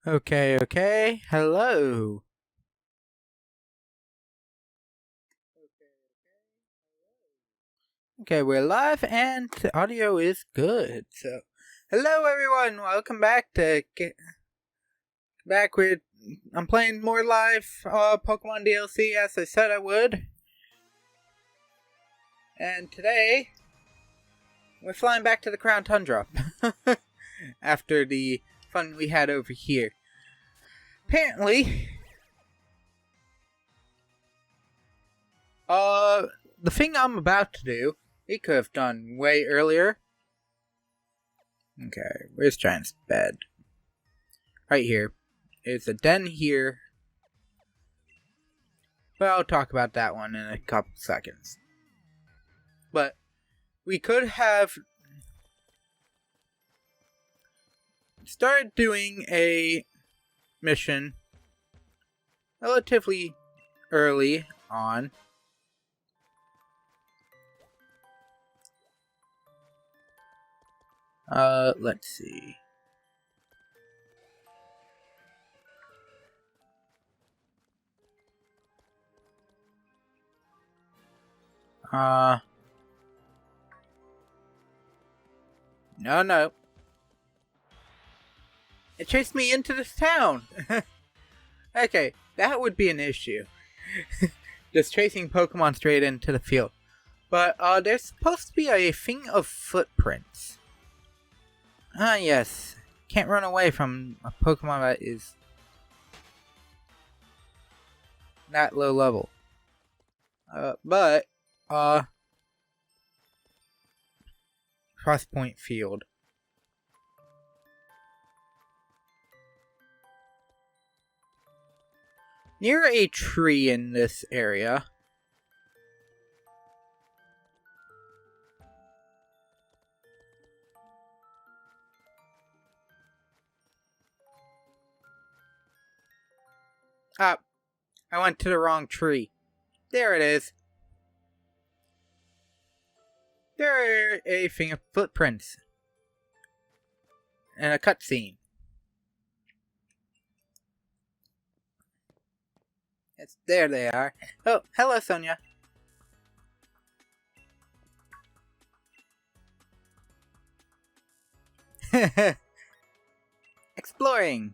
Okay. Hello. Okay, we're live and the audio is good. So, hello everyone. Welcome back to back with I'm playing more live Pokemon DLC as I said I would. And today we're flying back to the Crown Tundra after the fun we had over here. Apparently, the thing I'm about to do, we could have done way earlier. Okay, where's Giant's bed? Right here. There's a den here. But I'll talk about that one in a couple seconds. But we could have started doing a mission relatively early on. Let's see. No. It chased me into this town! Okay, that would be an issue. Just chasing Pokemon straight into the field. But, there's supposed to be a thing of footprints. Yes. Can't run away from a Pokemon that is that low level. Crosspoint Field. Near a tree in this area. Ah, I went to the wrong tree. There it is. There are a thing of footprints. And a cutscene. There they are. Oh, hello, Sonia. Exploring.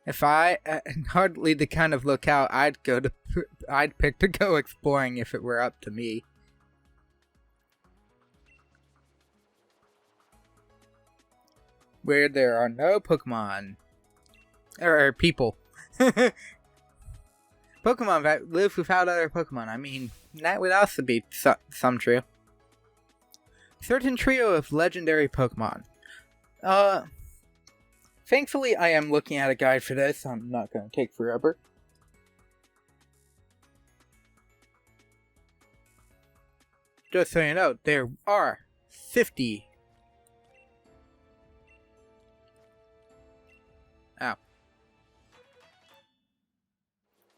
If I hardly the kind of locale I'd pick to go exploring if it were up to me. Where there are no Pokemon. Or people. Pokemon that live without other Pokemon. I mean, that would also be some true. Certain trio of legendary Pokemon. Thankfully I am looking at a guide for this. I'm not going to take forever. Just so you know, there are 50.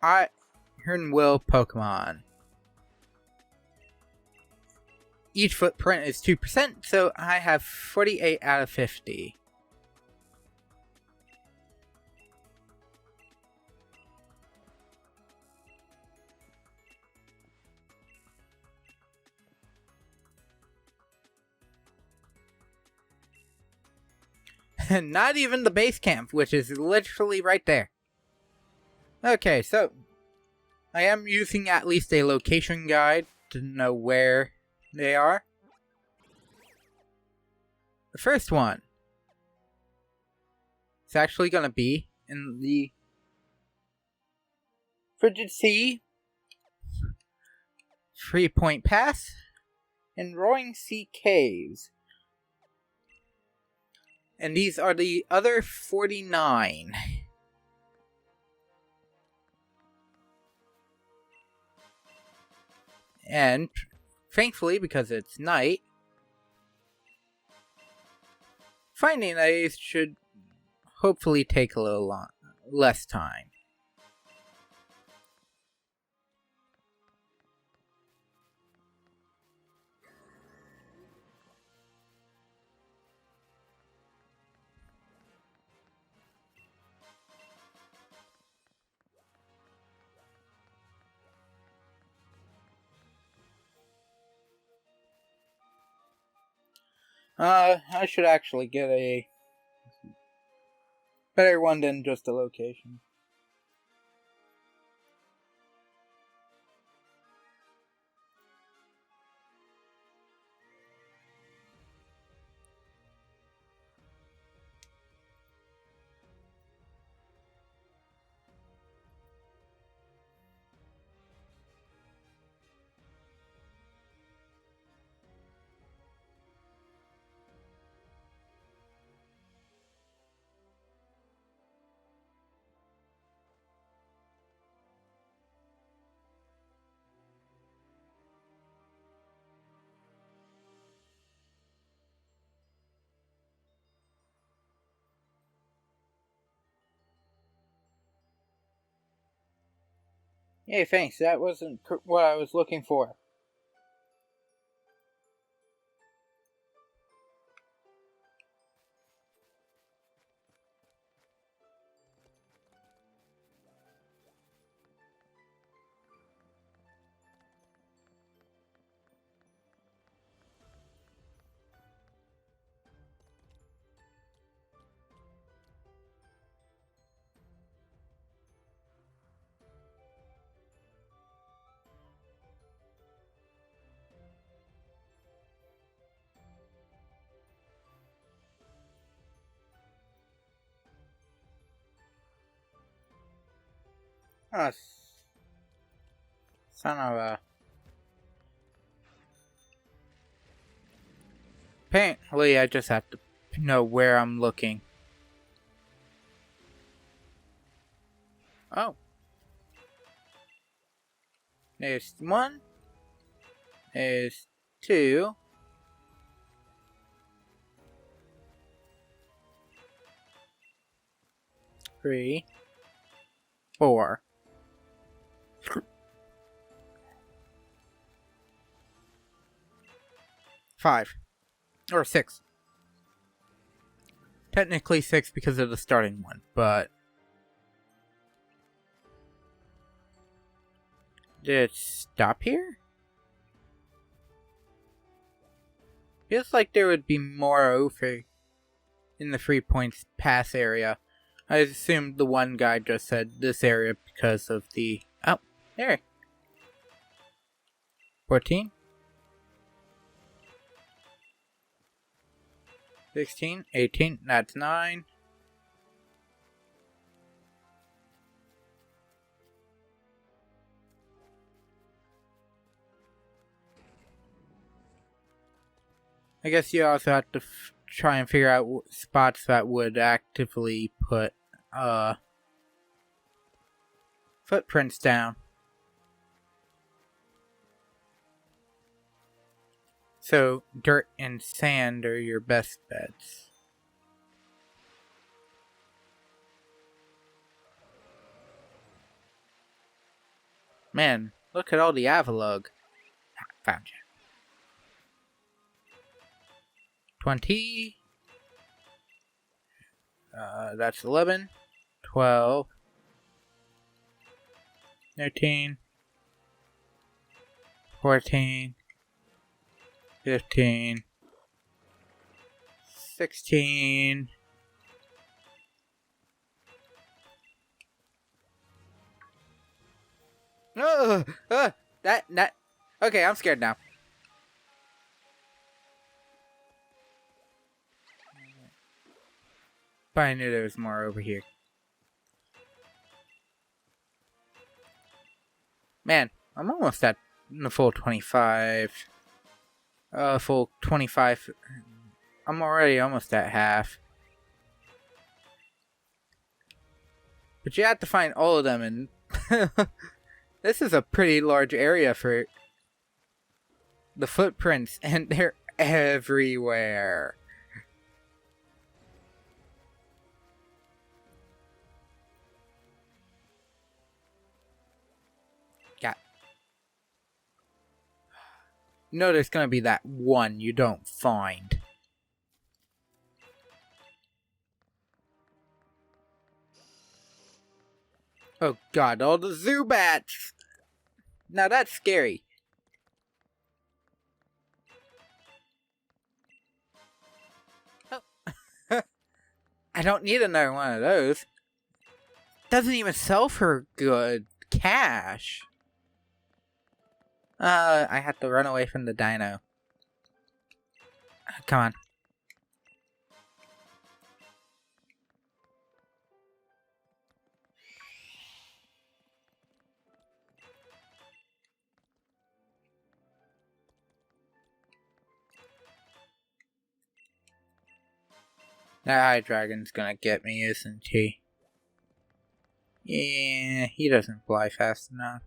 Iron Will Pokemon. Each footprint is 2%, so I have 48 out of 50. Not even the base camp, which is literally right there. Okay, so I am using at least a location guide to know where they are. The first one is actually going to be in the Frigid Sea, 3 Point Pass, and Roaring Sea Caves. And these are the other 49. And thankfully, because it's night, finding these should hopefully take a little less time. I should actually get a better one than just a location. Hey, thanks. That wasn't what I was looking for. Oh, son of a... Apparently, I just have to know where I'm looking. Oh. There's one. There's two. Three. Four. Five. Or six. Technically six because of the starting one, but... Did it stop here? Feels like there would be more over in the 3 points pass area. I assumed the one guy just said this area because of the... Oh, there. 14. 16, 18, that's 9. I guess you also have to try and figure out spots that would actively put footprints down. So, dirt and sand are your best bets. Man, look at all the Avalug. Found you. 20. That's 11. 12. 13. 14. 15, 16, that, okay, I'm scared now. But I knew there was more over here. Man, I'm almost at the full 25. Full 25. I'm already almost at half. But you have to find all of them, and this is a pretty large area for the footprints, and they're everywhere. You know there's gonna be that one you don't find. Oh god, all the Zubats! Now that's scary. Oh. I don't need another one of those. Doesn't even sell for good cash. I have to run away from the dino. Come on. That high dragon's gonna get me, isn't he? Yeah, he doesn't fly fast enough.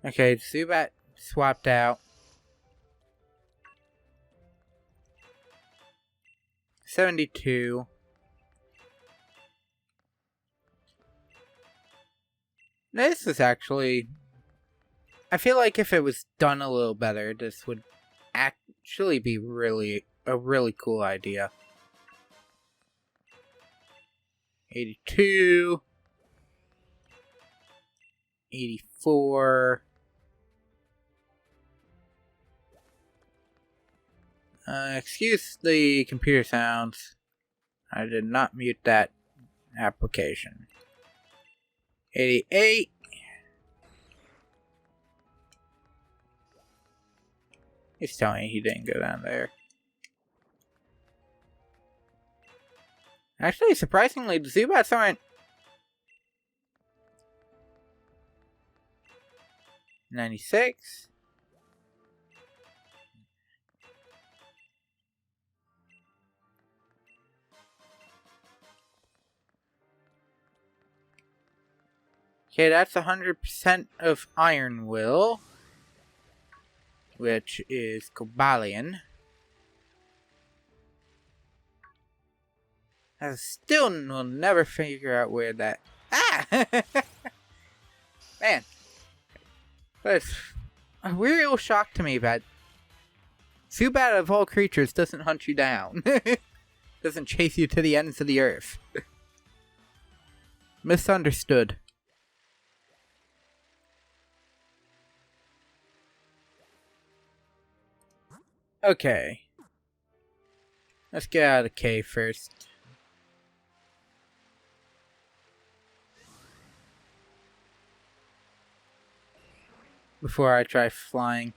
Okay, Zubat swapped out. 72. This is actually... I feel like if it was done a little better, this would actually be a really cool idea. 82. 84. Excuse the computer sounds. I did not mute that application. 88. He's telling me he didn't go down there. Actually, surprisingly, the Zubats aren't... 96. Okay, that's 100% of Iron Will, which is Cobalion. I still will never figure out where that... Ah! Man. That's a real shock to me that Zubat of all creatures doesn't hunt you down. Doesn't chase you to the ends of the earth. Misunderstood. Okay. Let's get out of the cave first. Before I try flying.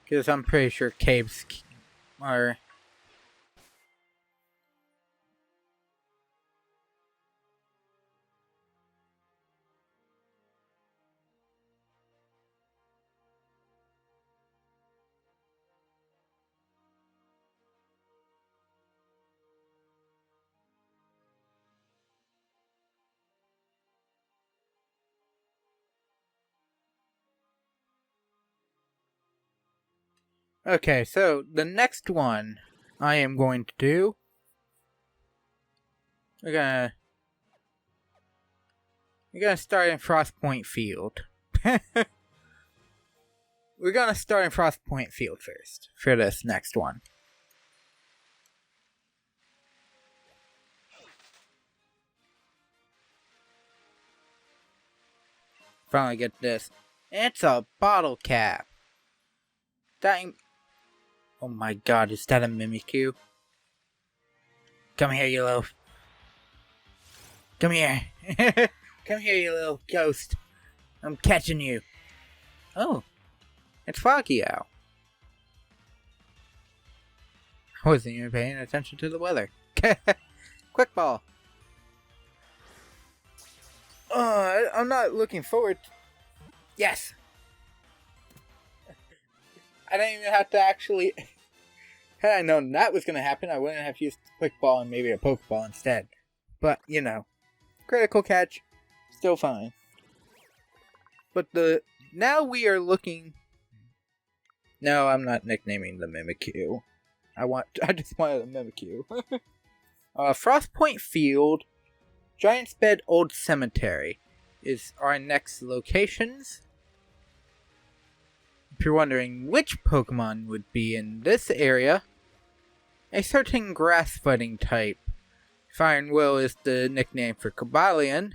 Because I'm pretty sure caves are... Okay, so the next one I am going to do... We're gonna start in Frostpoint Field. We're gonna start in Frostpoint Field first for this next one. Finally get this. It's a bottle cap. Dang. Oh my god, is that a Mimikyu? Come here, you little... Come here. Come here, you little ghost. I'm catching you. Oh. It's Foggy Owl. I wasn't even paying attention to the weather. Quick ball. I'm not looking forward to... Yes! I didn't even have to actually... Had I known that was going to happen, I wouldn't have used Quick Ball and maybe a Pokeball instead. But, you know. Critical catch. Still fine. But now we are looking... No, I'm not nicknaming the Mimikyu. I just wanted a Mimikyu. Frostpoint Field Giant's Bed Old Cemetery is our next locations. If you're wondering which Pokemon would be in this area, a certain grass fighting type. Fire and Will is the nickname for Cobalion.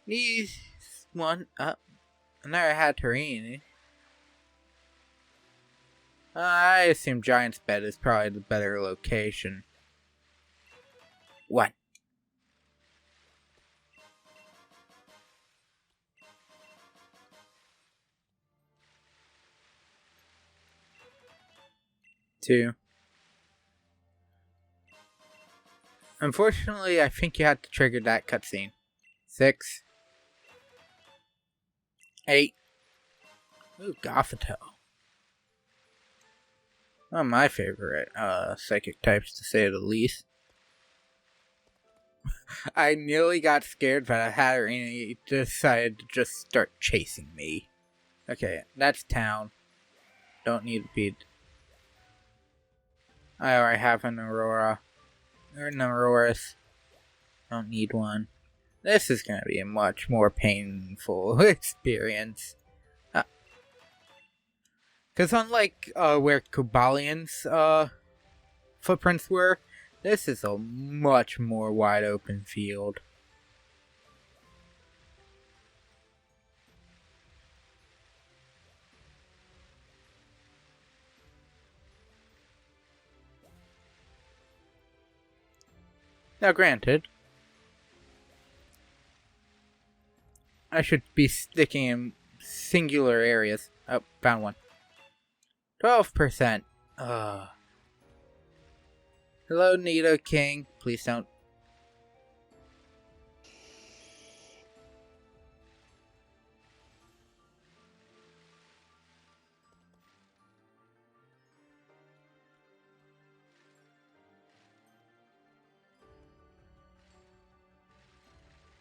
These one up. Another Hatterene. I assume Giant's Bed is probably the better location. 1. Two. Unfortunately, I think you had to trigger that cutscene. 6. 8. Ooh, Gothito. One of my favorite psychic types, to say the least. I nearly got scared, but Hatterene decided to just start chasing me. Okay, that's town. Don't need to be. I already have an Aurora. Or an Auroras. Don't need one. This is going to be a much more painful experience. Because unlike where Cobalion's footprints were, this is a much more wide open field. Now granted, I should be sticking in singular areas. Oh, found one. 12%. Hello, Nido King. Please don't.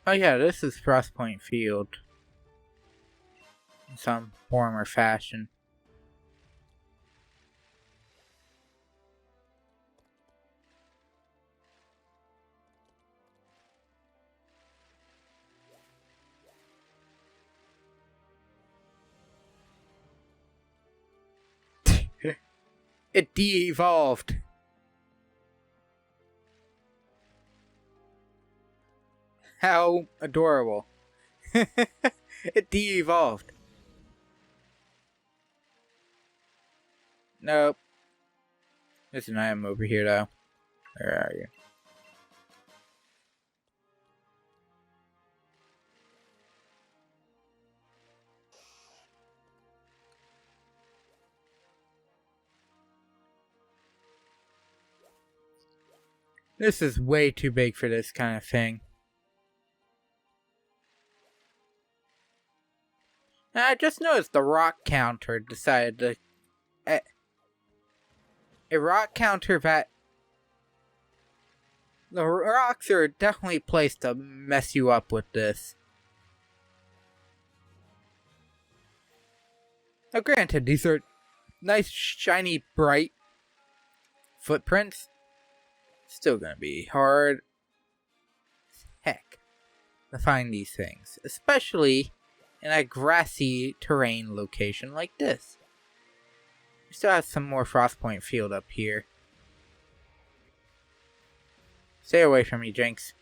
Oh yeah, this is Frostpoint Field. In some form or fashion. It de-evolved. How adorable. It de-evolved. Nope. There's an item over here though. Where are you? This is way too big for this kind of thing. I just noticed the rock counter decided to... a rock counter that... The rocks are definitely placed to mess you up with this. Now granted, these are nice, shiny, bright footprints. Still gonna be hard as heck to find these things. Especially in a grassy terrain location like this. We still have some more Frostpoint Field up here. Stay away from me, Jinx.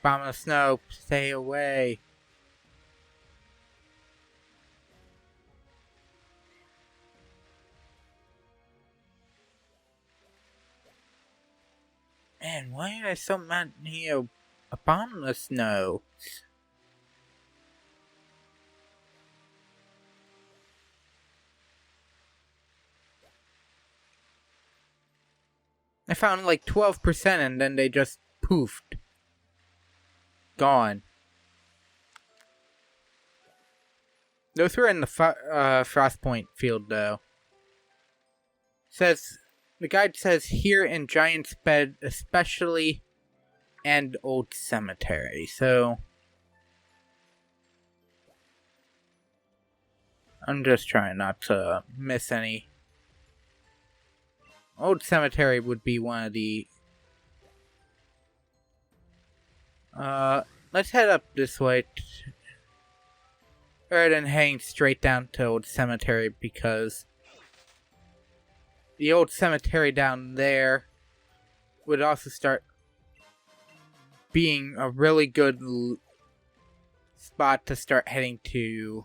Bomb of Snow, stay away. Man, why are there so many Abominous Snow? I found like 12% and then they just poofed. Gone. Those were in the Frostpoint Field though. Says... The guide says here in Giant's Bed especially and Old Cemetery, so... I'm just trying not to miss any. Old Cemetery would be one of the Let's head up this way. Rather than heading straight down to Old Cemetery, because the old cemetery down there would also start being a really good spot to start heading to.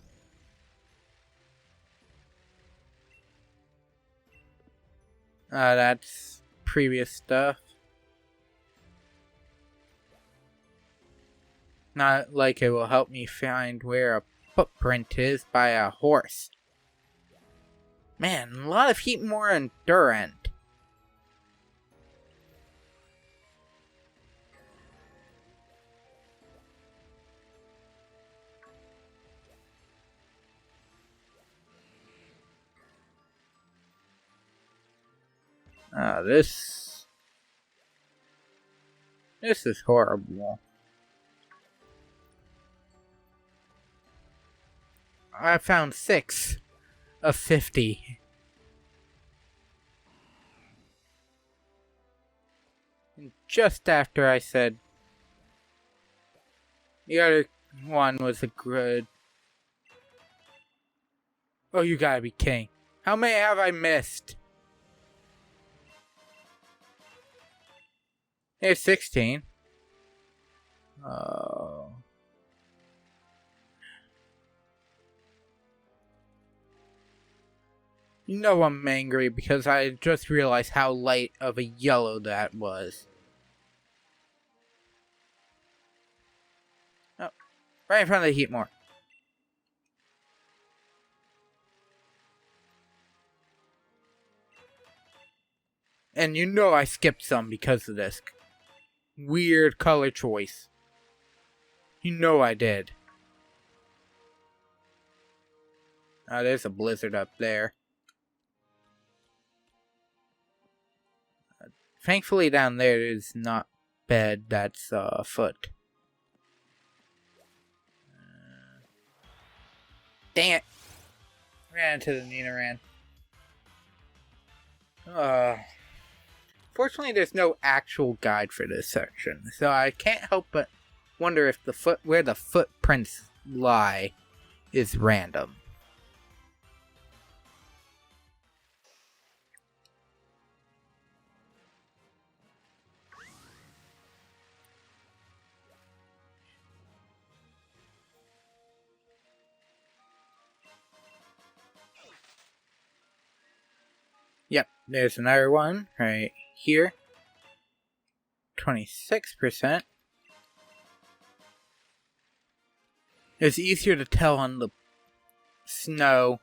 That's previous stuff. Not like it will help me find where a footprint is by a horse. Man, a lot of heat more endurance. This is horrible. I found 6 of 50. And just after I said the other one was a good. Oh, you gotta be kidding. How many have I missed? Here's 16. Oh. You know I'm angry because I just realized how light of a yellow that was. Oh, right in front of the heat more. And you know I skipped some because of this weird color choice. You know I did. Oh, there's a blizzard up there. Thankfully down there is not bed, that's foot. Dang it! Ran into the Nina Ran. Fortunately there's no actual guide for this section, so I can't help but wonder if where the footprints lie is random. Yep, there's another one right here. 26%. It's easier to tell on the snow.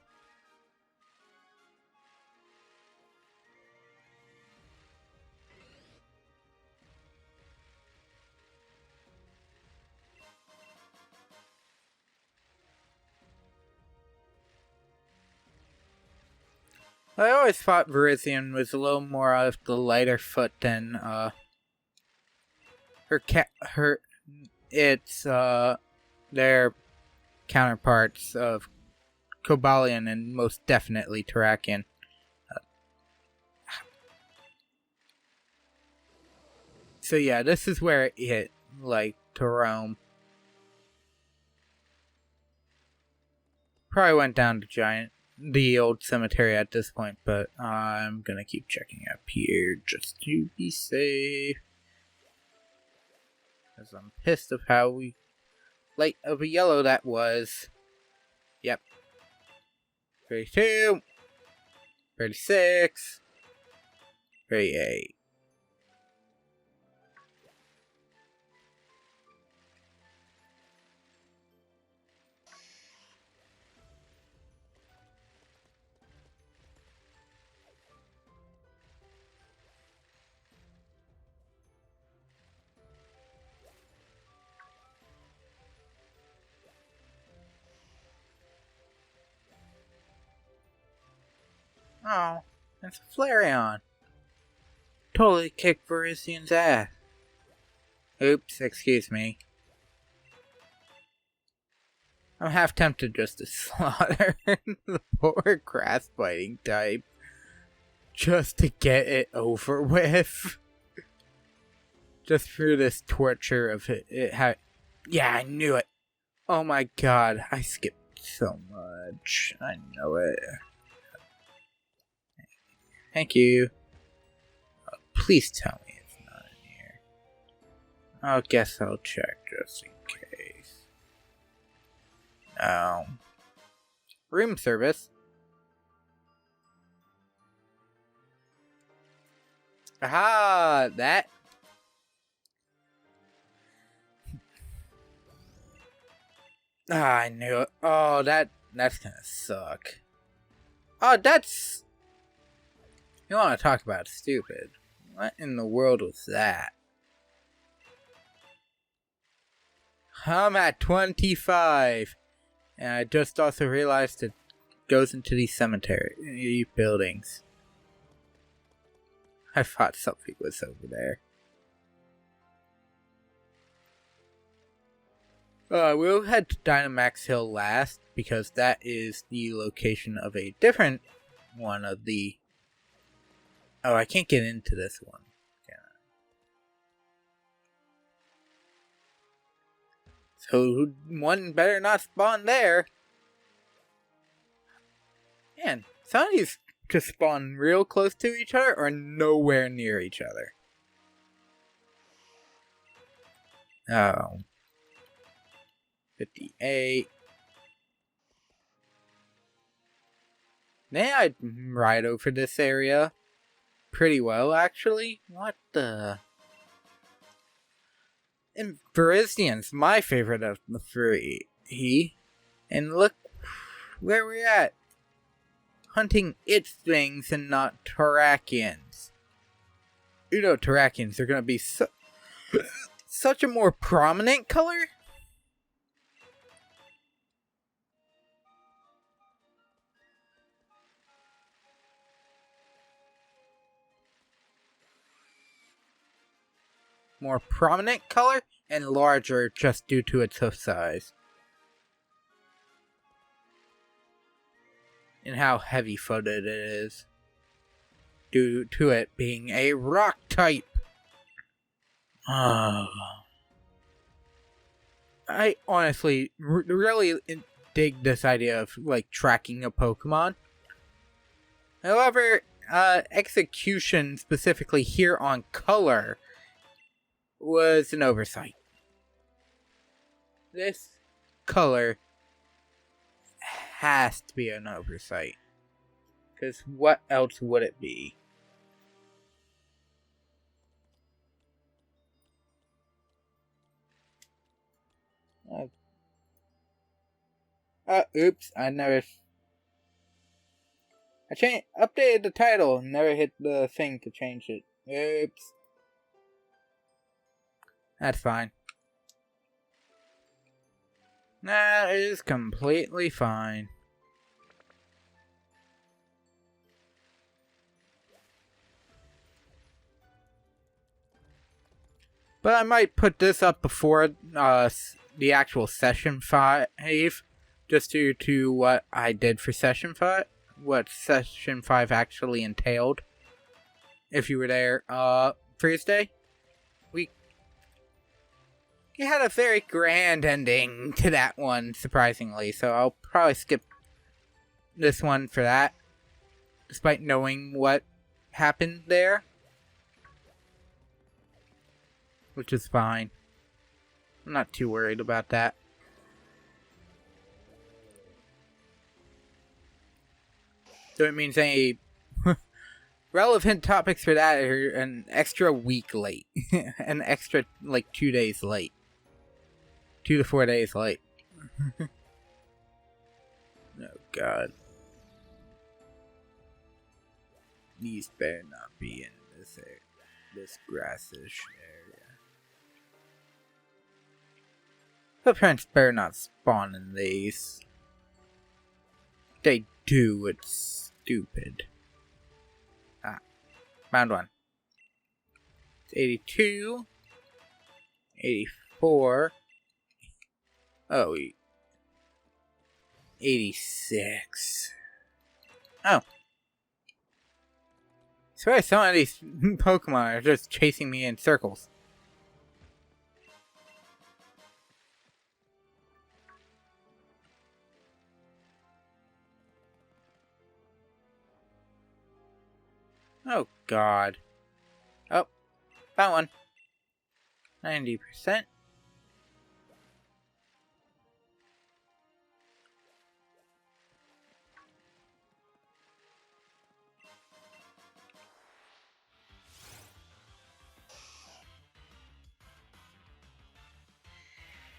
I always thought Verizian was a little more of the lighter foot than their counterparts of Cobalion and most definitely Terrakian. So yeah, this is where it hit, like, to roam. Probably went down to the old cemetery at this point, but I'm gonna keep checking up here just to be safe. Because I'm pissed of how light of a yellow that was. Yep. 32. 36. 38. Oh, it's a Flareon. Totally kicked Verizian's ass. Oops, excuse me. I'm half tempted just to slaughter the poor grass biting type. Just to get it over with. Just through this torture of yeah, I knew it. Oh my god, I skipped so much. I know it. Thank you. Oh, please tell me it's not in here. I guess I'll check just in case. Room service. Aha, that. I knew it. Oh, that's gonna suck. Oh, that's... You want to talk about stupid. What in the world was that? I'm at 25. And I just also realized it goes into these cemetery buildings. I thought something was over there. We'll head to Dynamax Hill last, because that is the location of a different one of the... Oh, I can't get into this one. Can I? So, one better not spawn there. Man, some of these just spawn real close to each other or nowhere near each other. Oh. 58. Then I'd ride over this area pretty well, actually. What the... And Virizian's my favorite of the three. And look where we're at. Hunting its things and not Terrakians. You know Terrakians are gonna be such a more prominent color. More prominent color and larger just due to its hoof size. And how heavy-footed it is. Due to it being a rock type. I honestly really dig this idea of like tracking a Pokemon. However, execution specifically here on color was an oversight. This color has to be an oversight. Because what else would it be? Oops, I updated the title, never hit the thing to change it. Oops. That's fine. That is completely fine. But I might put this up before the actual Session 5, just due to what I did for Session 5, what Session 5 actually entailed. If you were there, Thursday, we had a very grand ending to that one, surprisingly, so I'll probably skip this one for that, despite knowing what happened there. Which is fine. I'm not too worried about that. So it means any relevant topics for that are an extra week late. An extra, 2 days late. 2 to 4 days late. Oh, God. These better not be in this grassish area. Footprints better not spawn in these. If they do, it's stupid. Found one. It's 82. 84. Oh, 86. Oh. Swear some of these Pokemon are just chasing me in circles. Oh, God. Oh, found one. 90%.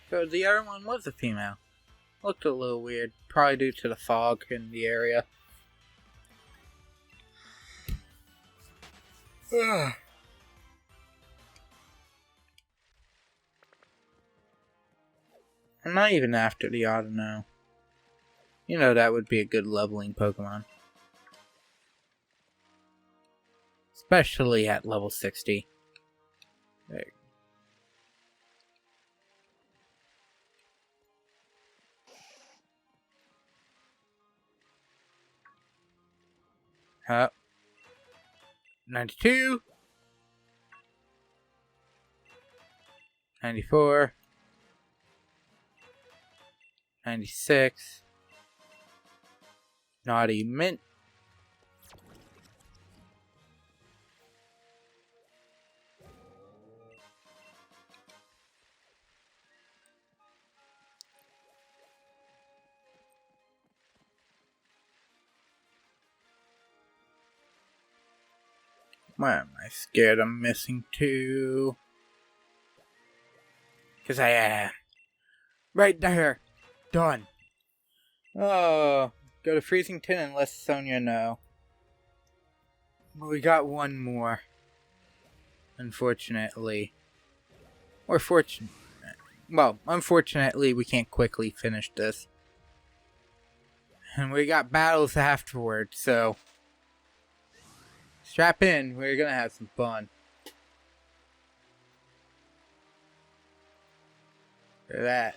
So the other one was a female. Looked a little weird, probably due to the fog in the area. Ugh. I'm not even after the Autono. You know that would be a good leveling Pokemon. Especially at level 60. There. Up. 92. 94. 96. Naughty Mint. Why am I scared I'm missing 2? Because I am. Right there. Done. Oh. Go to Freezington and let Sonia know. But we got one more. Unfortunately. Or fortunate. Well, unfortunately, we can't quickly finish this. And we got battles afterwards, so... strap in, we're gonna have some fun. Look at that.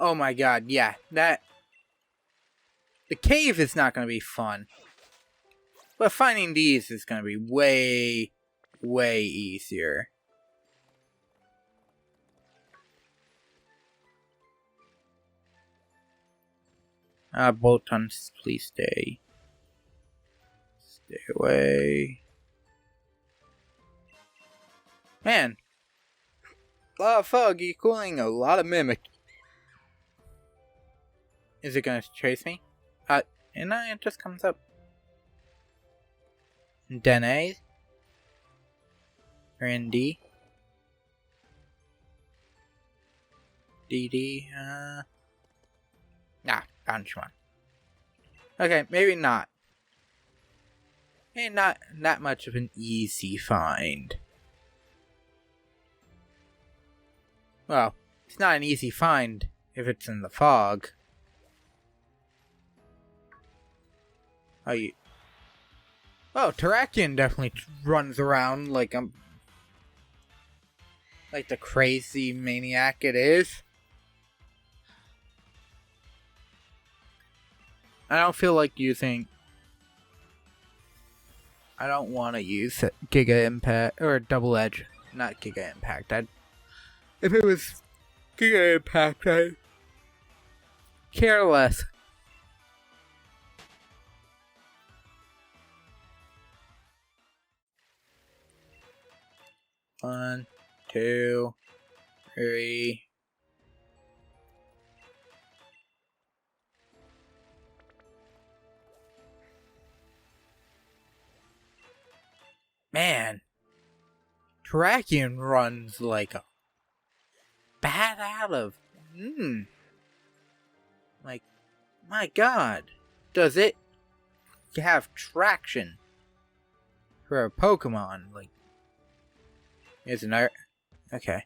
Oh my god, yeah, that... the cave is not gonna be fun. But finding these is gonna be way, way easier. Boltons, please stay. Stay away. Man. A lot of fog equaling a lot of mimic. Is it gonna chase me? And then it just comes up. Dene? Or ND? DD? Nah, found one. Okay, maybe not. Maybe not that much of an easy find. Well, it's not an easy find if it's in the fog. Oh, oh, Terrakion definitely runs around like like the crazy maniac it is. I don't feel like using... I don't want to use Giga Impact, or Double Edge. Not Giga Impact. If it was Giga Impact, I'd care less. One, 2, 3. Man, Terrakion runs like a bat out of... Like, my god. Does it have traction for a Pokemon? Like, isn't there? Okay.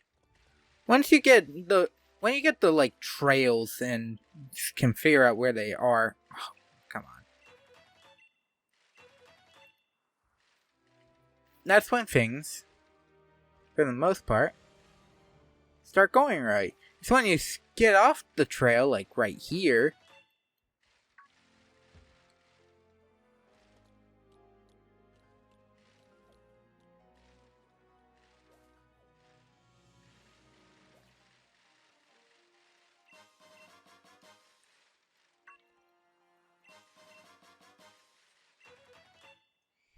Once you get the... when you get the, like, trails and can figure out where they are... Oh, come on. That's when things, for the most part, start going right. It's when you get off the trail, like right here.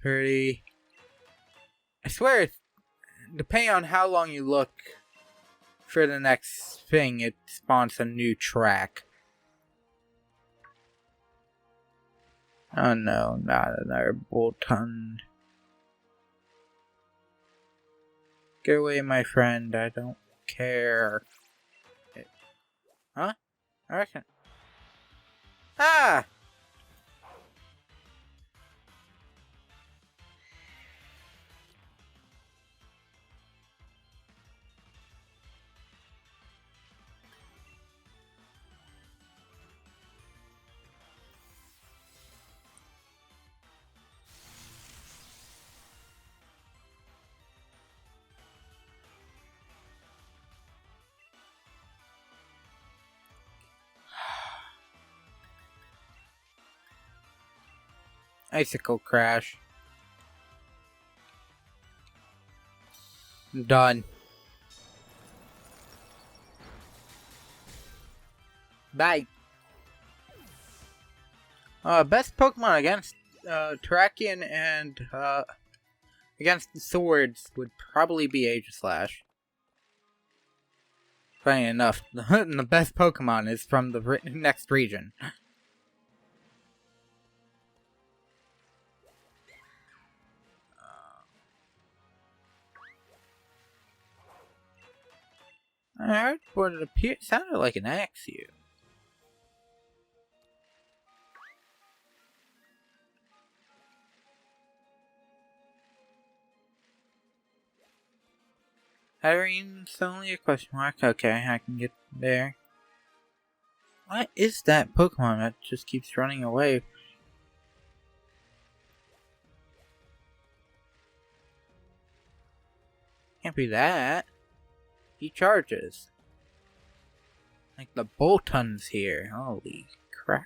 pretty... I swear, depending on how long you look for the next thing, it spawns a new track. Oh no, not another Bolton. Get away, my friend, I don't care. Huh? I reckon. Ah! Icicle crash. Done. Bye. Best Pokemon against Terrakion and against the swords would probably be Aegislash. Funny enough, the best Pokemon is from the next region. Alright, but it sounded like an Axew. Irene's only a question mark. Okay, I can get there. What is that Pokemon that just keeps running away? Can't be that. He charges. Like the Bolton's here. Holy crap.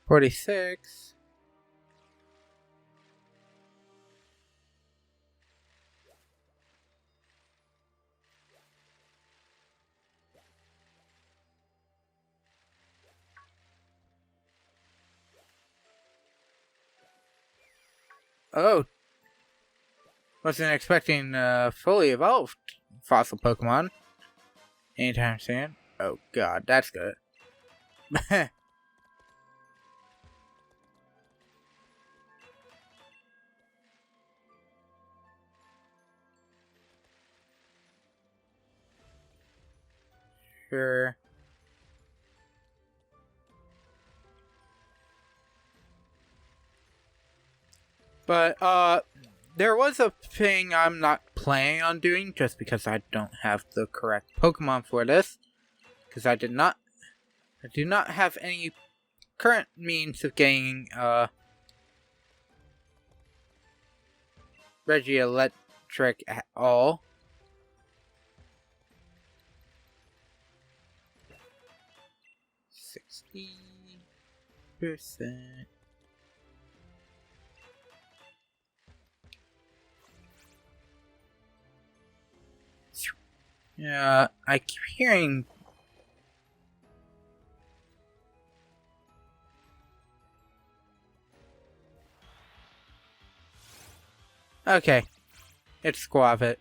$46. Oh. Wasn't expecting fully evolved fossil Pokemon anytime soon. Oh god, that's good. Sure. But, there was a thing I'm not planning on doing just because I don't have the correct Pokemon for this. Because I do not have any current means of getting, Regieleki at all. %. Yeah, I keep hearing. Okay, it's Squavit.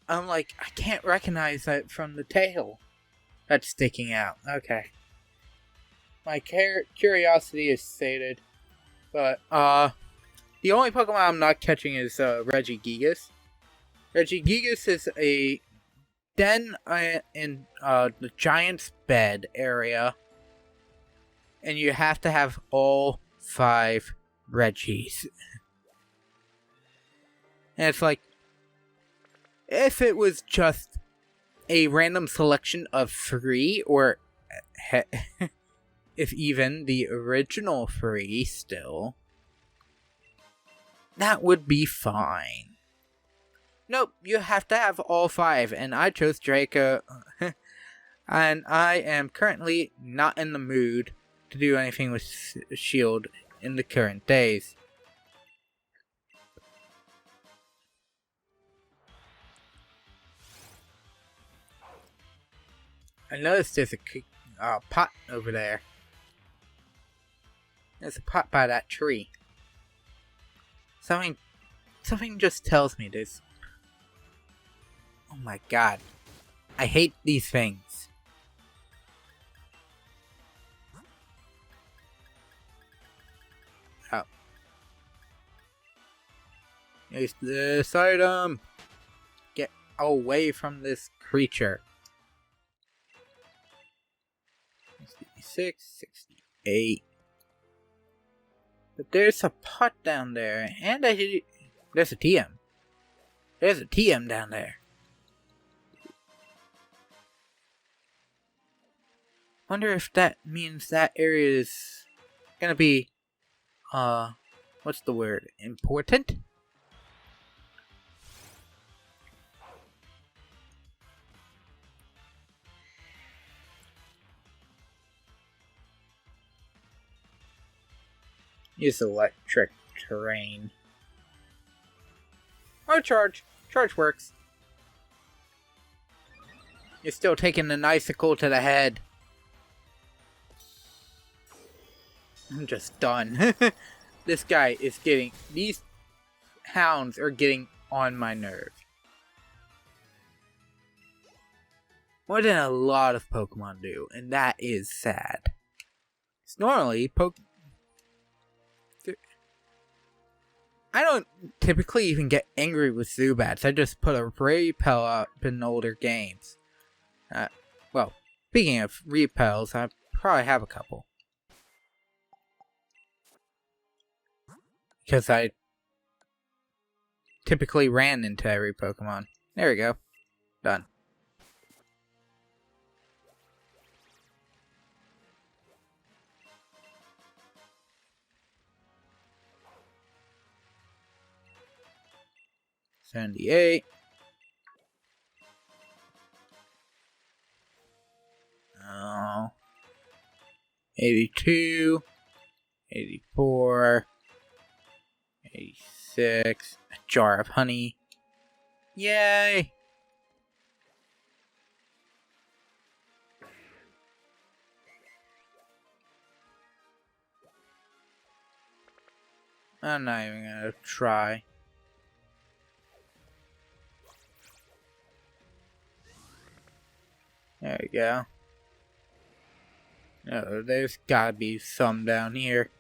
I'm like, I can't recognize that from the tail that's sticking out. Okay. My curiosity is sated. But, the only Pokemon I'm not catching is, Regigigas. Regigigas is a den in, the Giant's Bed area. And you have to have all 5 Regis. And it's like, if it was just a random selection of 3, or if even the original 3 still, that would be fine. Nope, you have to have all 5, and I chose Draco, and I am currently not in the mood to do anything with Shield in the current days. I noticed there's a pot over there. There's a pot by that tree. Something just tells me this. Oh my god. I hate these things. Oh. Here's this item. Get away from this creature. 66, 68. But there's a pot down there, and there's a TM. There's a TM down there. Wonder if that means that area is gonna be, what's the word? Important? Use electric terrain. Oh, charge. Charge works. You're still taking an icicle to the head. I'm just done. This guy is getting... These hounds are getting on my nerves. More than a lot of Pokemon do, and that is sad. It's normally I don't typically even get angry with Zubats. I just put a repel up in older games. Well, speaking of repels, I probably have a couple. Because I typically ran into every Pokemon. There we go. Done. $78. Oh. 82. 84. 86. A jar of honey. Yay! I'm not even gonna try. There we go. Oh, there's gotta be some down here.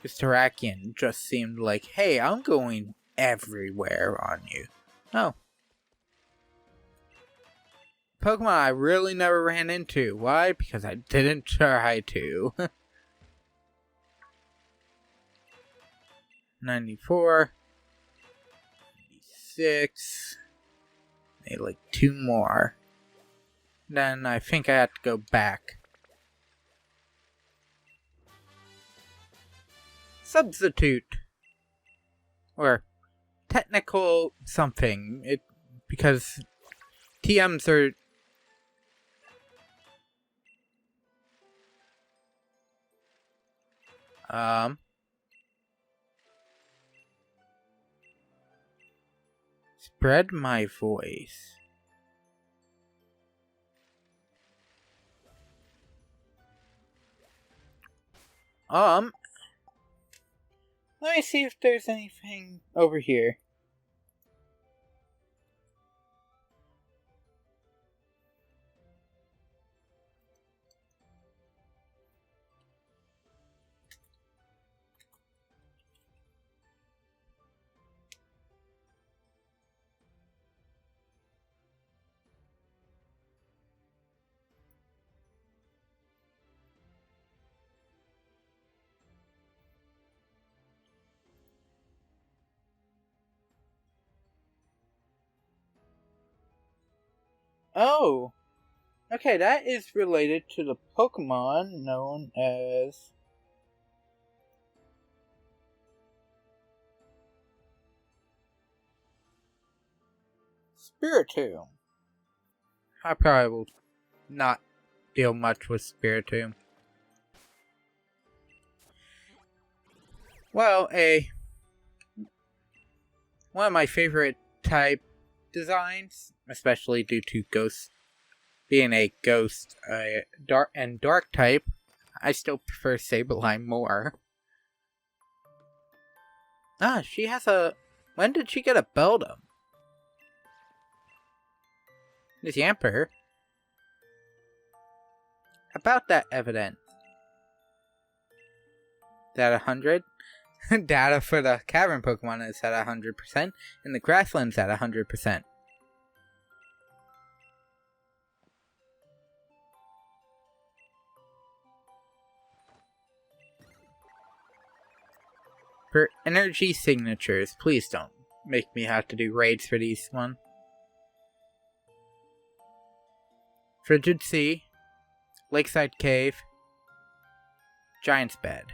This Terrakion just seemed like, hey, I'm going everywhere on you. Oh. Pokemon I really never ran into. Why? Because I didn't try to. 94. 96. Maybe like 2 more. Then I think I have to go back. Substitute. Or technical something. Because TMs are... Spread my voice. Let me see if there's anything over here. Oh! Okay, that is related to the Pokemon known as... Spiritomb. I probably will not deal much with Spiritomb. Well, one of my favorite type designs, especially due to Ghost being a ghost dark type, I still prefer Sableye more. Ah, she has a... When did she get a Beldum? Miss Yamper? About that evidence. Is that 100? Data for the cavern Pokemon is at 100%, and the grassland's at 100%. For energy signatures, please don't make me have to do raids for these one. Frigid Sea, Lakeside Cave, Giant's Bed.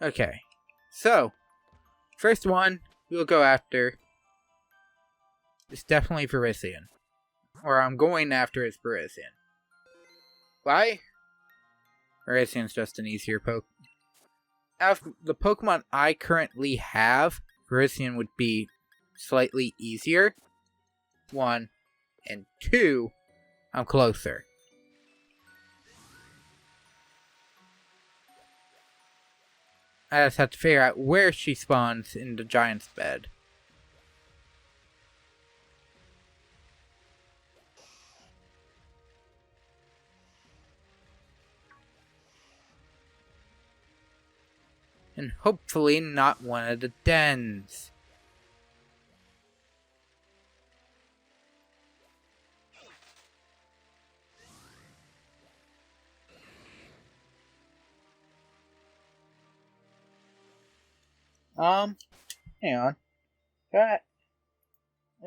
Okay, so, first one we'll go after is definitely Virizion. Or I'm going after is Virizion. Why? Virizion's just an easier Pokemon. Out of the Pokemon I currently have, Virizion would be slightly easier. 1, and 2, I'm closer. I just have to figure out where she spawns in the Giant's Bed. And hopefully not one of the dens. Hang on. That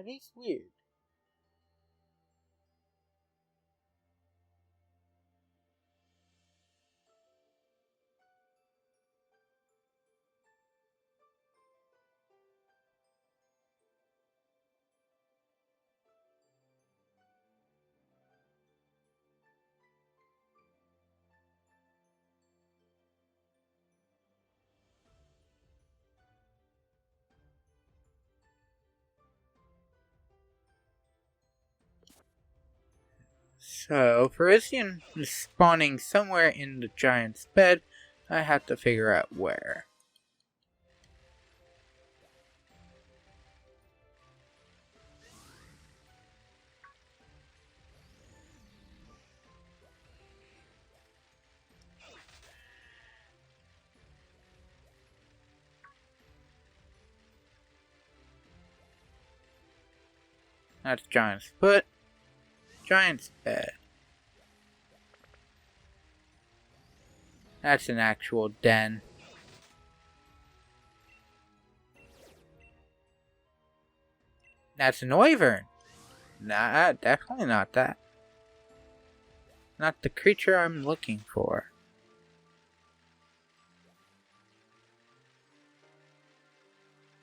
is weird. So, Virizion is spawning somewhere in the Giant's Bed. I have to figure out where. That's Giant's Foot. Giant's Bed. That's an actual den. That's an Wyvern. Nah, definitely not that. Not the creature I'm looking for.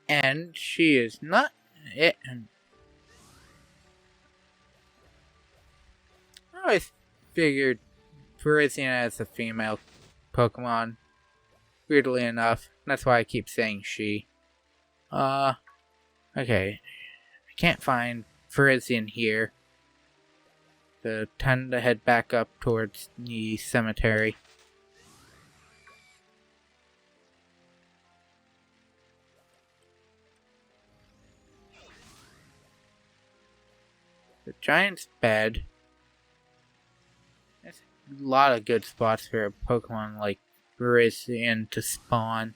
And she is not it. I always figured Virizion as a female Pokemon. Weirdly enough. That's why I keep saying she. Okay. I can't find Virizion here. So tend to head back up towards the cemetery. The Giant's Bed. There's a lot of good spots for a Pokemon like Virizion to spawn.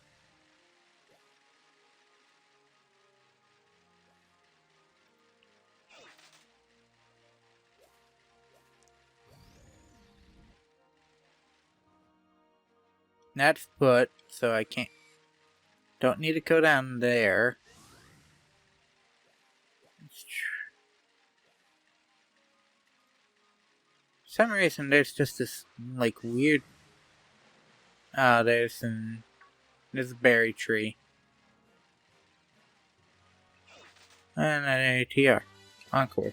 That's foot, so I can't. Don't need to go down there. For some reason, there's just this like weird. There's a berry tree and an ATR. Encore.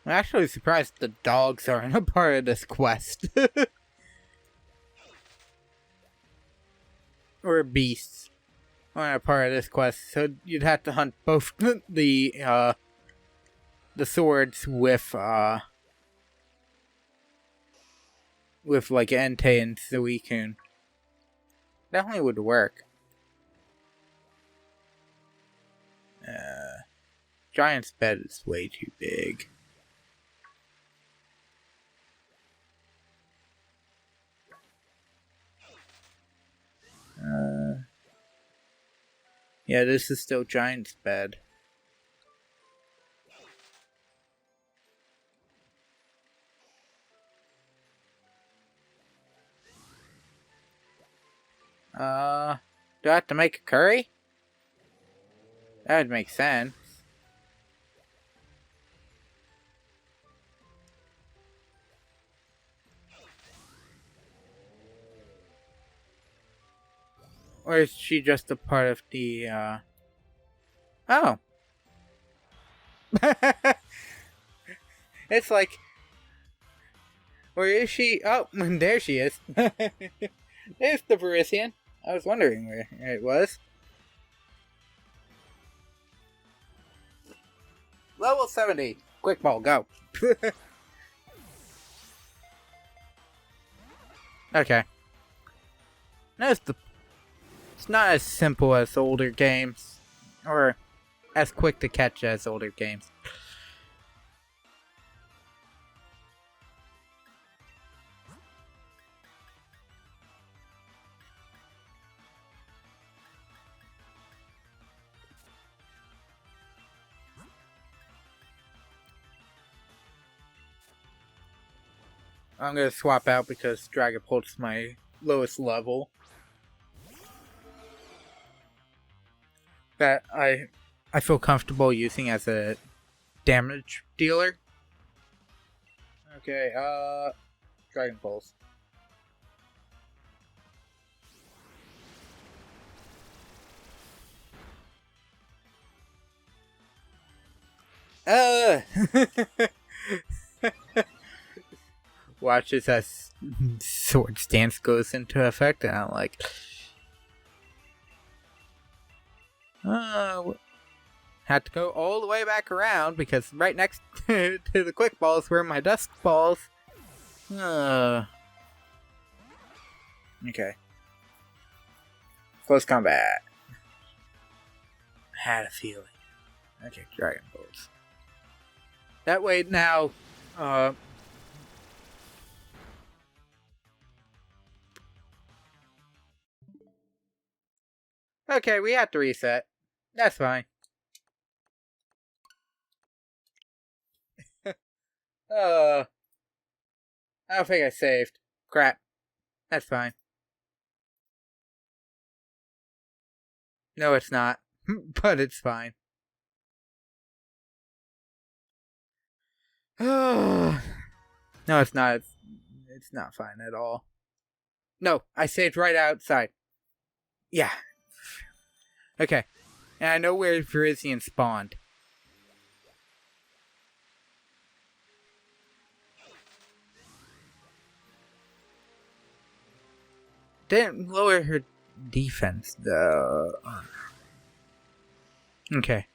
I'm actually surprised the dogs aren't a part of this quest. Or beasts aren't a part of this quest, so you'd have to hunt both the swords with like Entei and Suicune. Definitely would work. Giant's bed is way too big. Yeah, this is still Giant's bed. Do I have to make a curry? That would make sense. Or is she just a part of the, Oh. It's like... Where is she? Oh, there she is. There's the Parisian. I was wondering where it was. Level 70. Quick ball, go. Okay. It's not as simple as older games. Or as quick to catch as older games. I'm gonna swap out because Dragapult's my lowest level. That I feel comfortable using as a damage dealer. Okay, Dragon Pulse. Watches as Sword Stance goes into effect, and I'm like, had to go all the way back around because right next to the quick balls were my dusk balls. Okay. Close combat. I had a feeling. Okay, Dragon Balls. That way now, okay, we have to reset. That's fine. I don't think I saved. Crap. That's fine. No, it's not. But it's fine. No, it's not. It's not fine at all. No, I saved right outside. Yeah. Okay. And I know where Virizion spawned. Didn't lower her defense, though. Okay.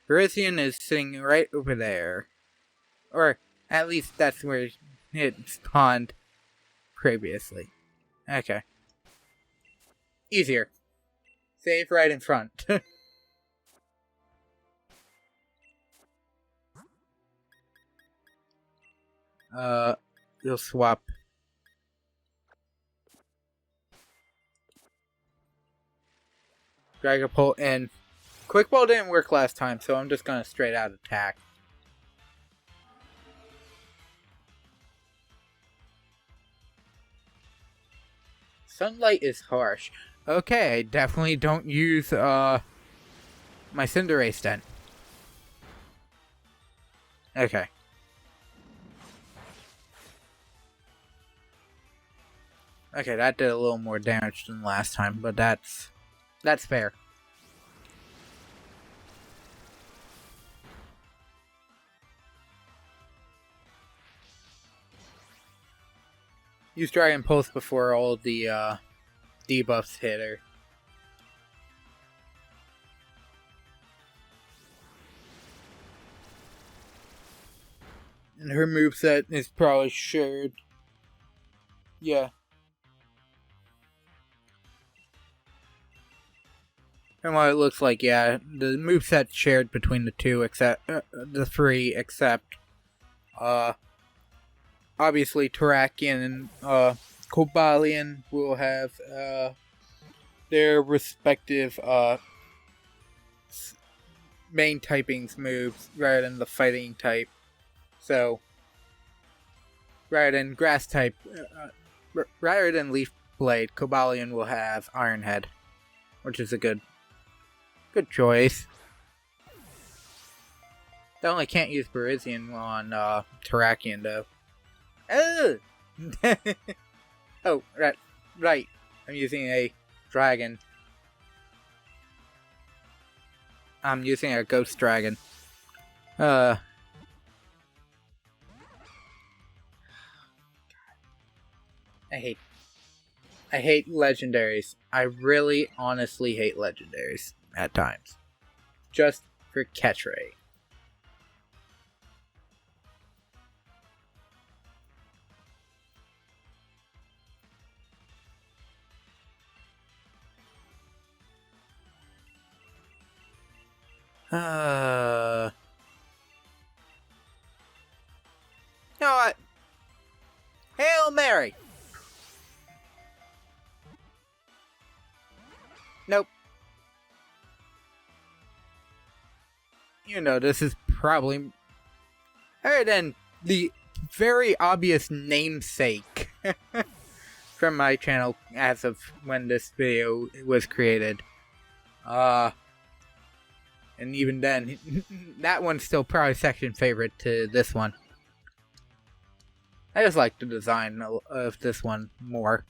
Virizion is sitting right over there. Or, at least that's where it spawned previously. Okay. Easier. Save right in front. You'll swap. Dragapult and Quick Ball didn't work last time, so I'm just gonna straight out attack. Sunlight is harsh. Okay, I definitely don't use my Cinderace then. Okay. Okay, that did a little more damage than last time, but that's fair. use Dragon Pulse before all the debuffs hit her. And her moveset is probably shared. Yeah. And what it looks like, yeah, the moveset's shared between the two, except the three, except obviously Terrakion and Cobalion will have their respective main typings moves rather than the fighting type. So rather than grass type, rather than Leaf Blade, Cobalion will have Iron Head, which is a good choice. They only can't use Berisian on Terrakion though. Oh, right. I'm using a dragon. I'm using a ghost dragon. I hate legendaries. I really, honestly hate legendaries at times. Just for catch rate. You know what? Hail Mary! Nope. You know, this is probably other than the very obvious namesake from my channel as of when this video was created. And even then, that one's still probably second favorite to this one. I just like the design of this one more.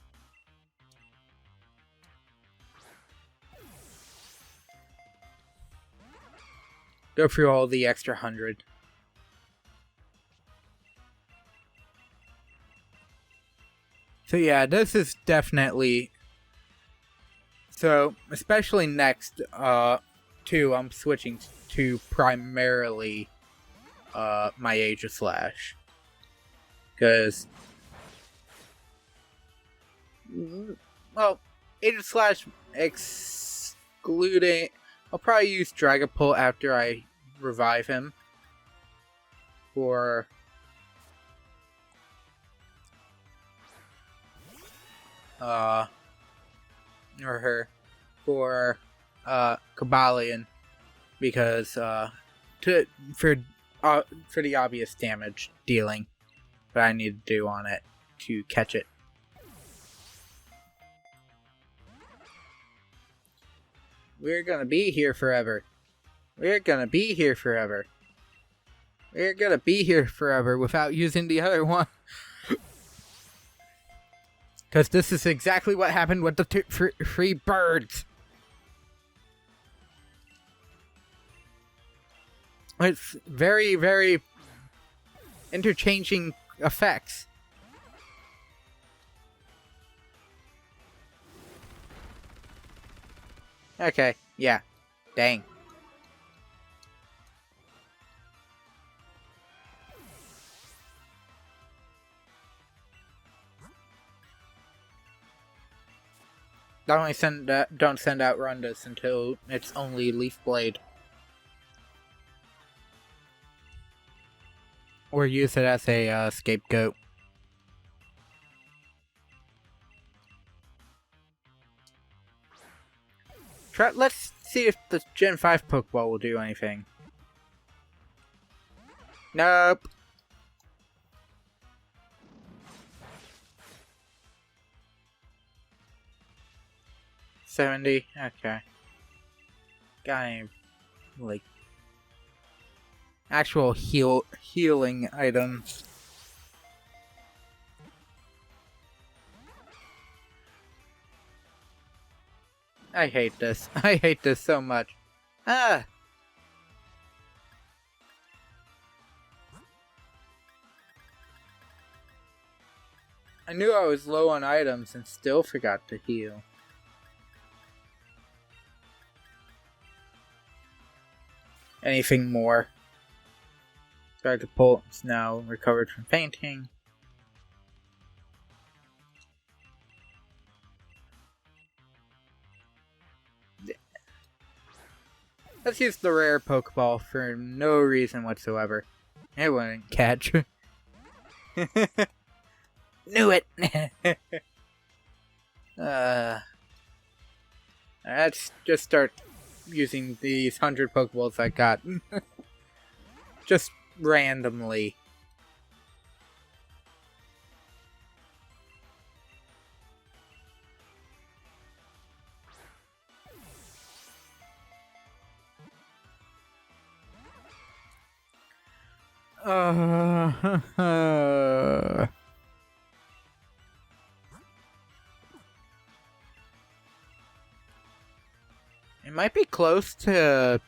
Go through all the extra 100. So yeah, this is definitely... So, especially next, I'm switching to primarily my Aegislash. Because, well, Aegislash excluding... I'll probably use Dragapult after I revive him. For... or her. For Cobalion, because for the obvious damage dealing that I need to do on it to catch it. We're gonna be here forever. We're gonna be here forever. We're gonna be here forever without using the other one. Because this is exactly what happened with the three birds. It's very, very interchanging effects. Okay, yeah. Dang. Don't send out Rundas until it's only Leaf Blade. Or use it as a scapegoat. Let's see if the Gen 5 Pokeball will do anything. Nope. $70? Okay. Got any, like, actual healing items. I hate this. I hate this so much. Ah! I knew I was low on items and still forgot to heal. Anything more? Tried to pull. It's now recovered from fainting. Let's use the rare Pokeball for no reason whatsoever. It wouldn't catch. Knew it! Let's just start using these 100 Pokeballs I got. Just randomly. It might be close to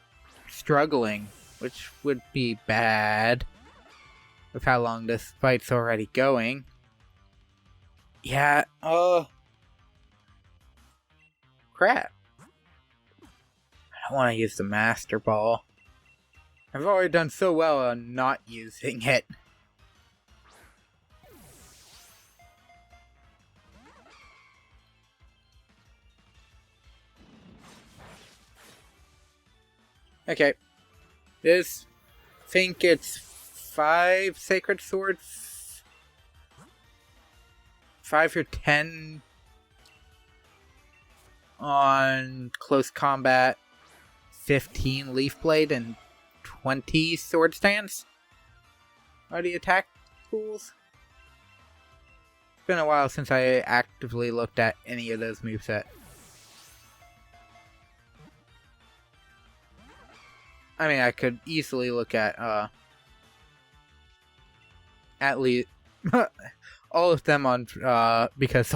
struggling, which would be bad with how long this fight's already going. Yeah, crap. I don't want to use the Master Ball. I've already done so well on not using it. Okay. This, think it's 5 Sacred Swords? 5 or 10 on Close Combat, 15 Leaf Blade, and 20 Sword Stance are the attack pools. It's been a while since I actively looked at any of those moveset. I mean, I could easily look at least all of them on because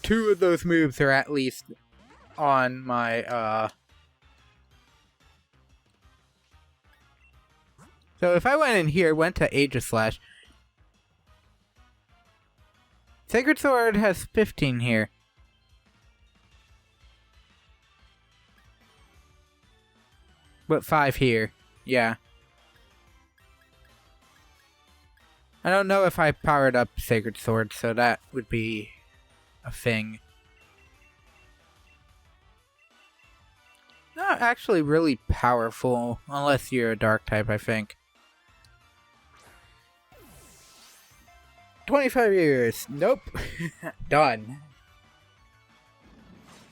two of those moves are at least on my So if I went in here, went to Aegislash, Sacred Sword has 15 here. But 5 here. Yeah. I don't know if I powered up Sacred Sword, so that would be a thing. Not actually really powerful, unless you're a dark type, I think. 25 years. Nope. Done.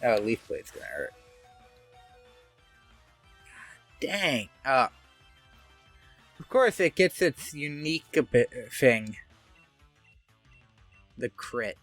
Oh, Leaf Blade's gonna hurt. Dang. Of course, it gets its unique thing. The crit.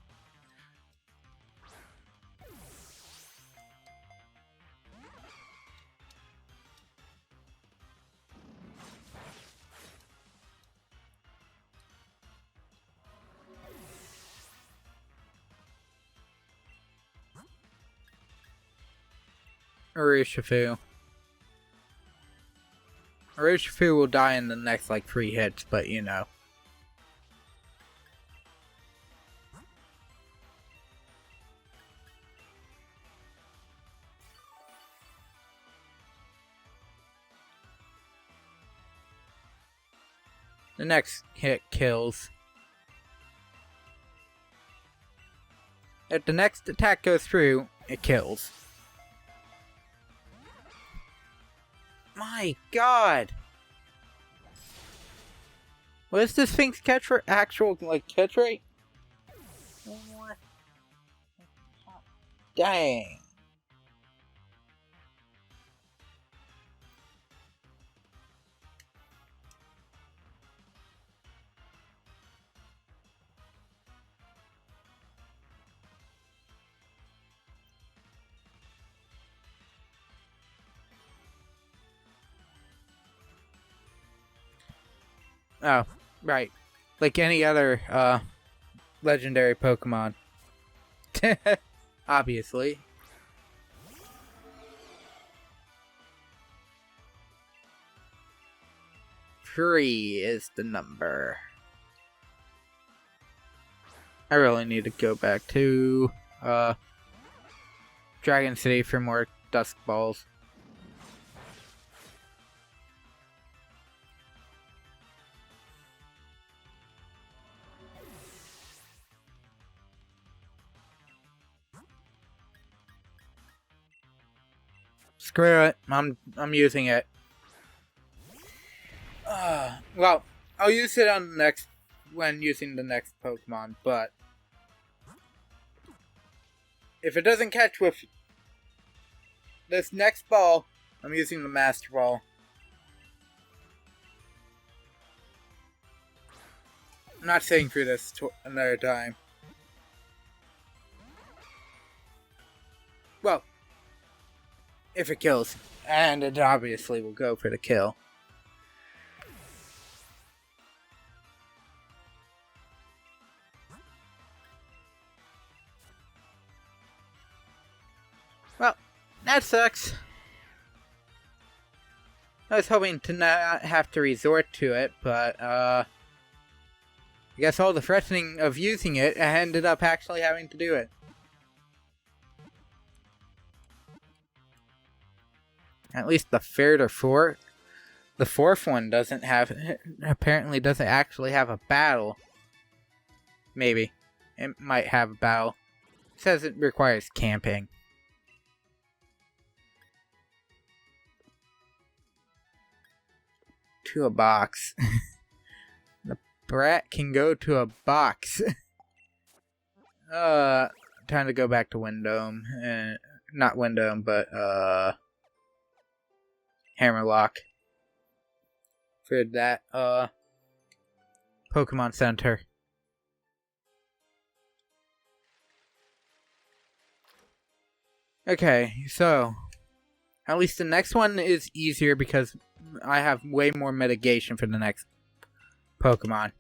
Urshifu. Urshifu will die in the next, like, 3 hits, but you know. The next hit kills. If the next attack goes through, it kills. My god! What is this thing's catch rate? Actual, like, catch rate? What? Dang. Oh, right. Like any other, legendary Pokemon. Obviously. Three is the number. I really need to go back to Dragon City for more Dusk Balls. Screw it, I'm using it. Well, I'll use it on the next when using the next Pokemon, but if it doesn't catch with this next ball, I'm using the Master Ball. I'm not saying for this another time. Well, if it kills, and it obviously will go for the kill. Well, that sucks. I was hoping to not have to resort to it, but I guess all the threatening of using it, I ended up actually having to do it. At least the third or fourth. The fourth one doesn't have, apparently doesn't actually have a battle. Maybe. It might have a battle. It says it requires camping. To a box. The brat can go to a box. Time to go back to Windome. Not Windome, but Hammerlock. For that Pokemon Center. Okay, so at least the next one is easier because I have way more mitigation for the next Pokemon.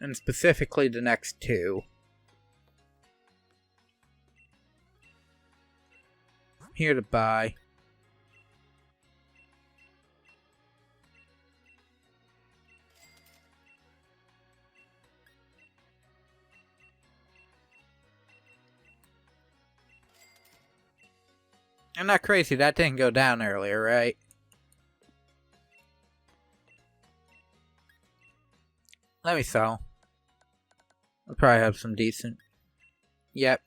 And specifically the next two. Here to buy. I'm not crazy, that didn't go down earlier, right? Let me sell. I'll probably have some decent. Yep.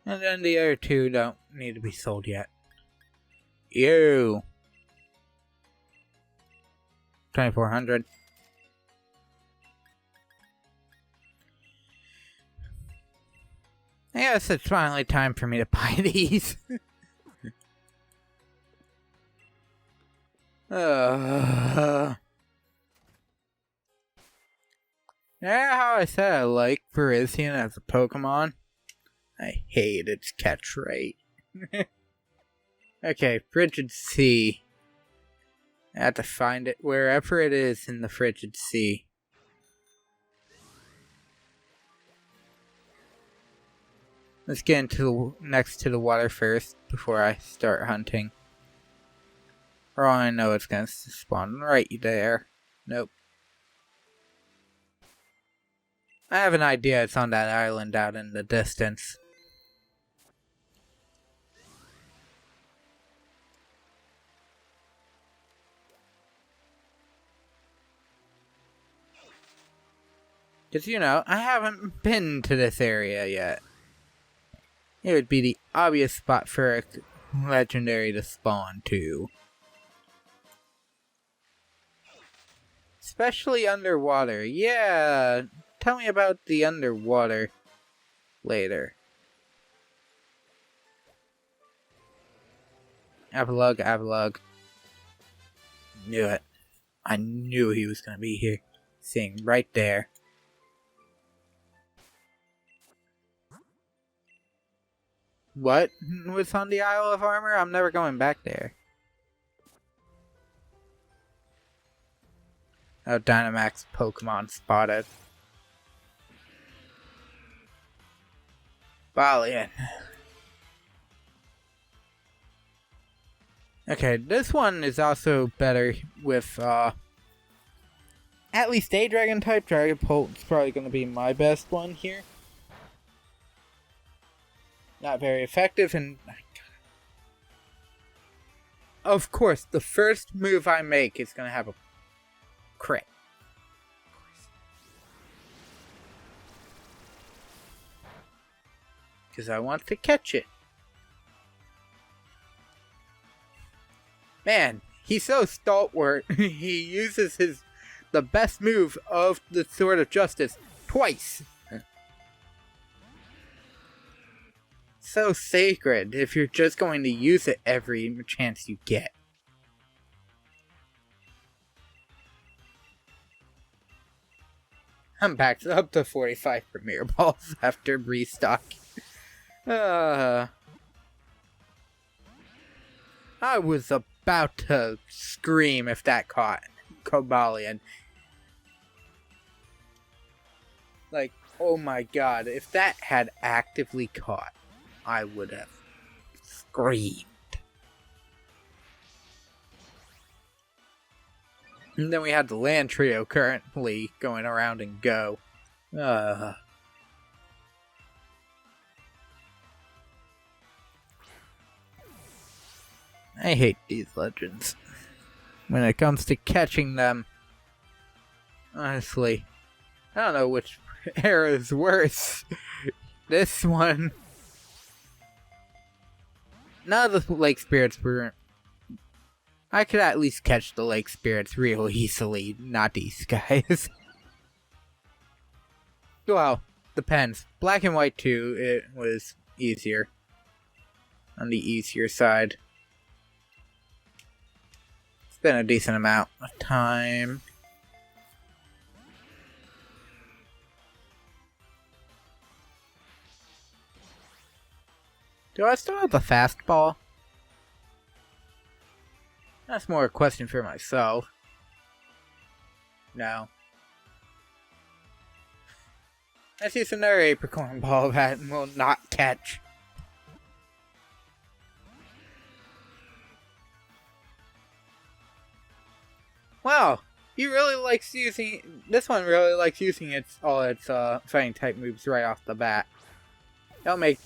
And then the other two don't need to be sold yet. Ew. 2,400. I guess it's finally time for me to buy these. Yeah, how I said I like Parisian as a Pokemon? I hate its catch rate. Okay, Frigid Sea. I have to find it wherever it is in the Frigid Sea. Let's get into next to the water first before I start hunting. For all I know, it's gonna spawn right there. Nope. I have an idea it's on that island out in the distance. Because, you know, I haven't been to this area yet. It would be the obvious spot for a legendary to spawn to. Especially underwater. Yeah, tell me about the underwater later. Avalugg, Avalugg. Knew it. I knew he was going to be here. Seeing right there. What was on the Isle of Armor? I'm never going back there. Oh, Dynamax Pokemon spotted. Valiant. Okay, this one is also better with, at least a Dragon type. Dragapult's probably going to be my best one here. Not very effective, and of course, the first move I make is going to have a crit. Because I want to catch it. Man, he's so stalwart. He uses the best move of the Sword of Justice twice. So sacred if you're just going to use it every chance you get. I'm back up to 45 Premier Balls after restock. I was about to scream if that caught Cobalion. Like, oh my god, if that had actively caught, I would have screamed. And then we had the land trio currently going around and go. I hate these legends. When it comes to catching them, honestly, I don't know which era is worse. This one. None of the lake spirits were. I could at least catch the lake spirits real easily, not these guys. Well, depends. Black and white too, it was easier. On the easier side. It's been a decent amount of time. Do I still have the fastball? That's more a question for myself. No. Let's use another apricorn ball that will not catch. Wow, he really likes using. This one really likes using all its fighting type moves right off the bat. That'll make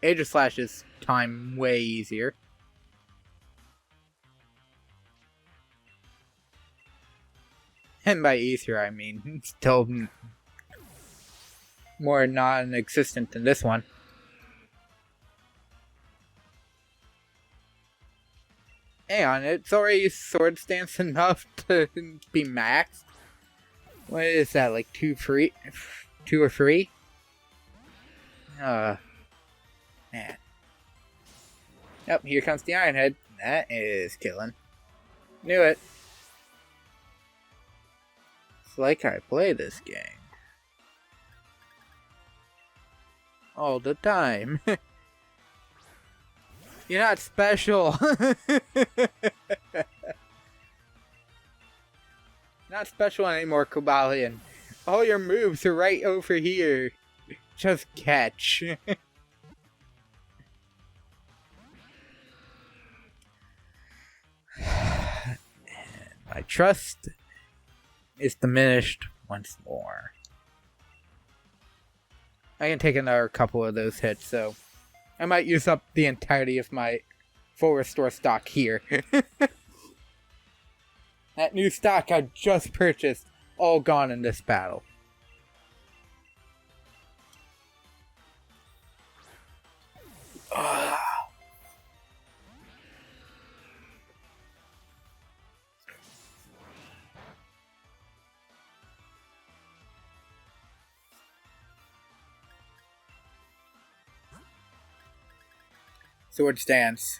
Aegislash's time way easier. And by easier, I mean still more non-existent than this one. Hang on, it's already Sword Stance enough to be maxed? What is that, like 2 or 3? Man. Yep, here comes the Iron Head. That is killing. Knew it. It's like I play this game. All the time. You're not special. Not special anymore, Cobalion. All your moves are right over here. Just catch. My trust is diminished once more. I can take another couple of those hits, so I might use up the entirety of my full restore stock here. That new stock I just purchased, all gone in this battle. Sword Stance.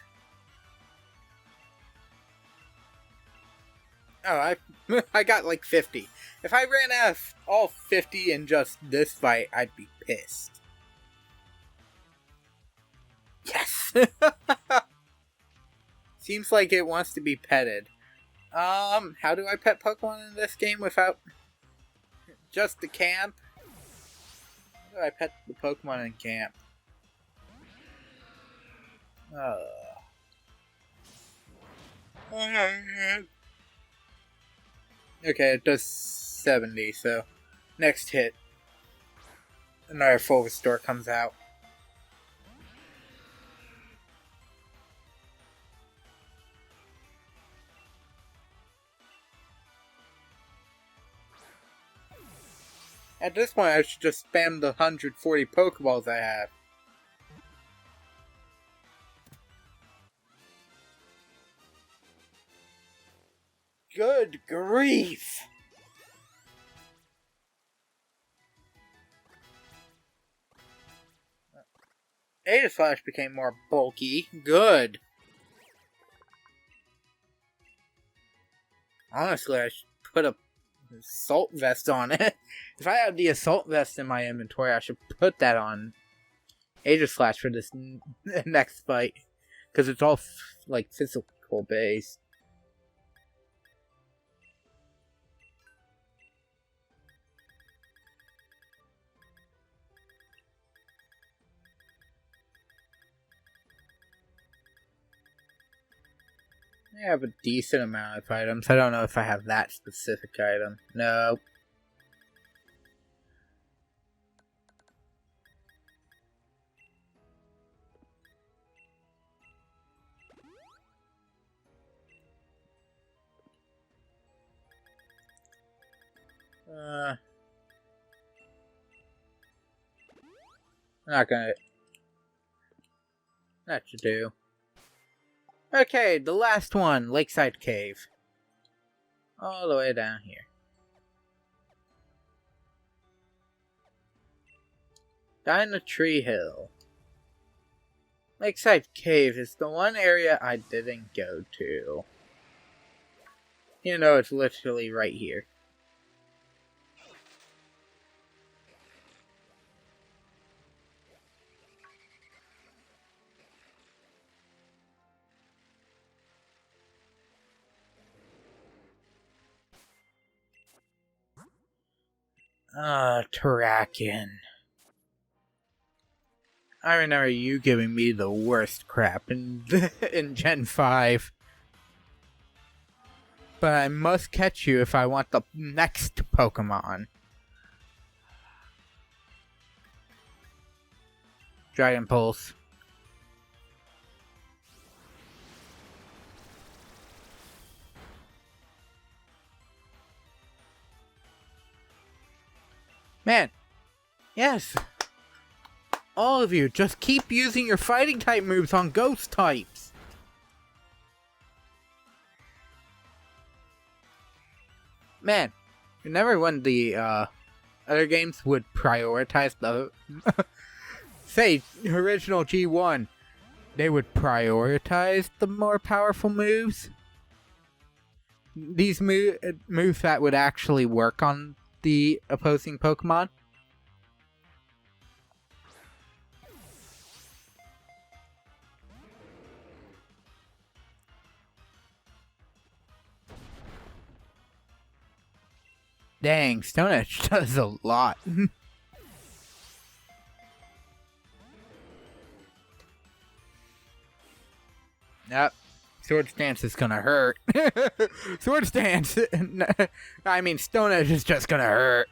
Oh, I got like 50. If I ran out of all 50 in just this fight, I'd be pissed. Yes! Seems like it wants to be petted. How do I pet Pokemon in this game without just the camp? How do I pet the Pokemon in camp? Okay, it does 70, so next hit, another full restore comes out. At this point, I should just spam the 140 Pokeballs I have. Good grief! Aegislash became more bulky. Good. Honestly, I should put a assault vest on it. If I had the assault vest in my inventory, I should put that on Aegislash for this next fight. Because it's all, like, physical based. I have a decent amount of items. I don't know if I have that specific item. No. Not gonna... That should do. Okay, the last one, Lakeside Cave. All the way down here. Down the Tree Hill. Lakeside Cave is the one area I didn't go to. You know, it's literally right here. Terrakin. I remember you giving me the worst crap in Gen 5. But I must catch you if I want the next Pokemon. Dragon Pulse. Man, yes. All of you, just keep using your fighting type moves on ghost types. Man, remember when the other games would prioritize the say original G1, they would prioritize the more powerful moves. These moves that would actually work on the opposing Pokemon. Dang, Stone Edge does a lot. Yep. Sword Stance is gonna hurt. Sword Stance! I mean, Stone Edge is just gonna hurt.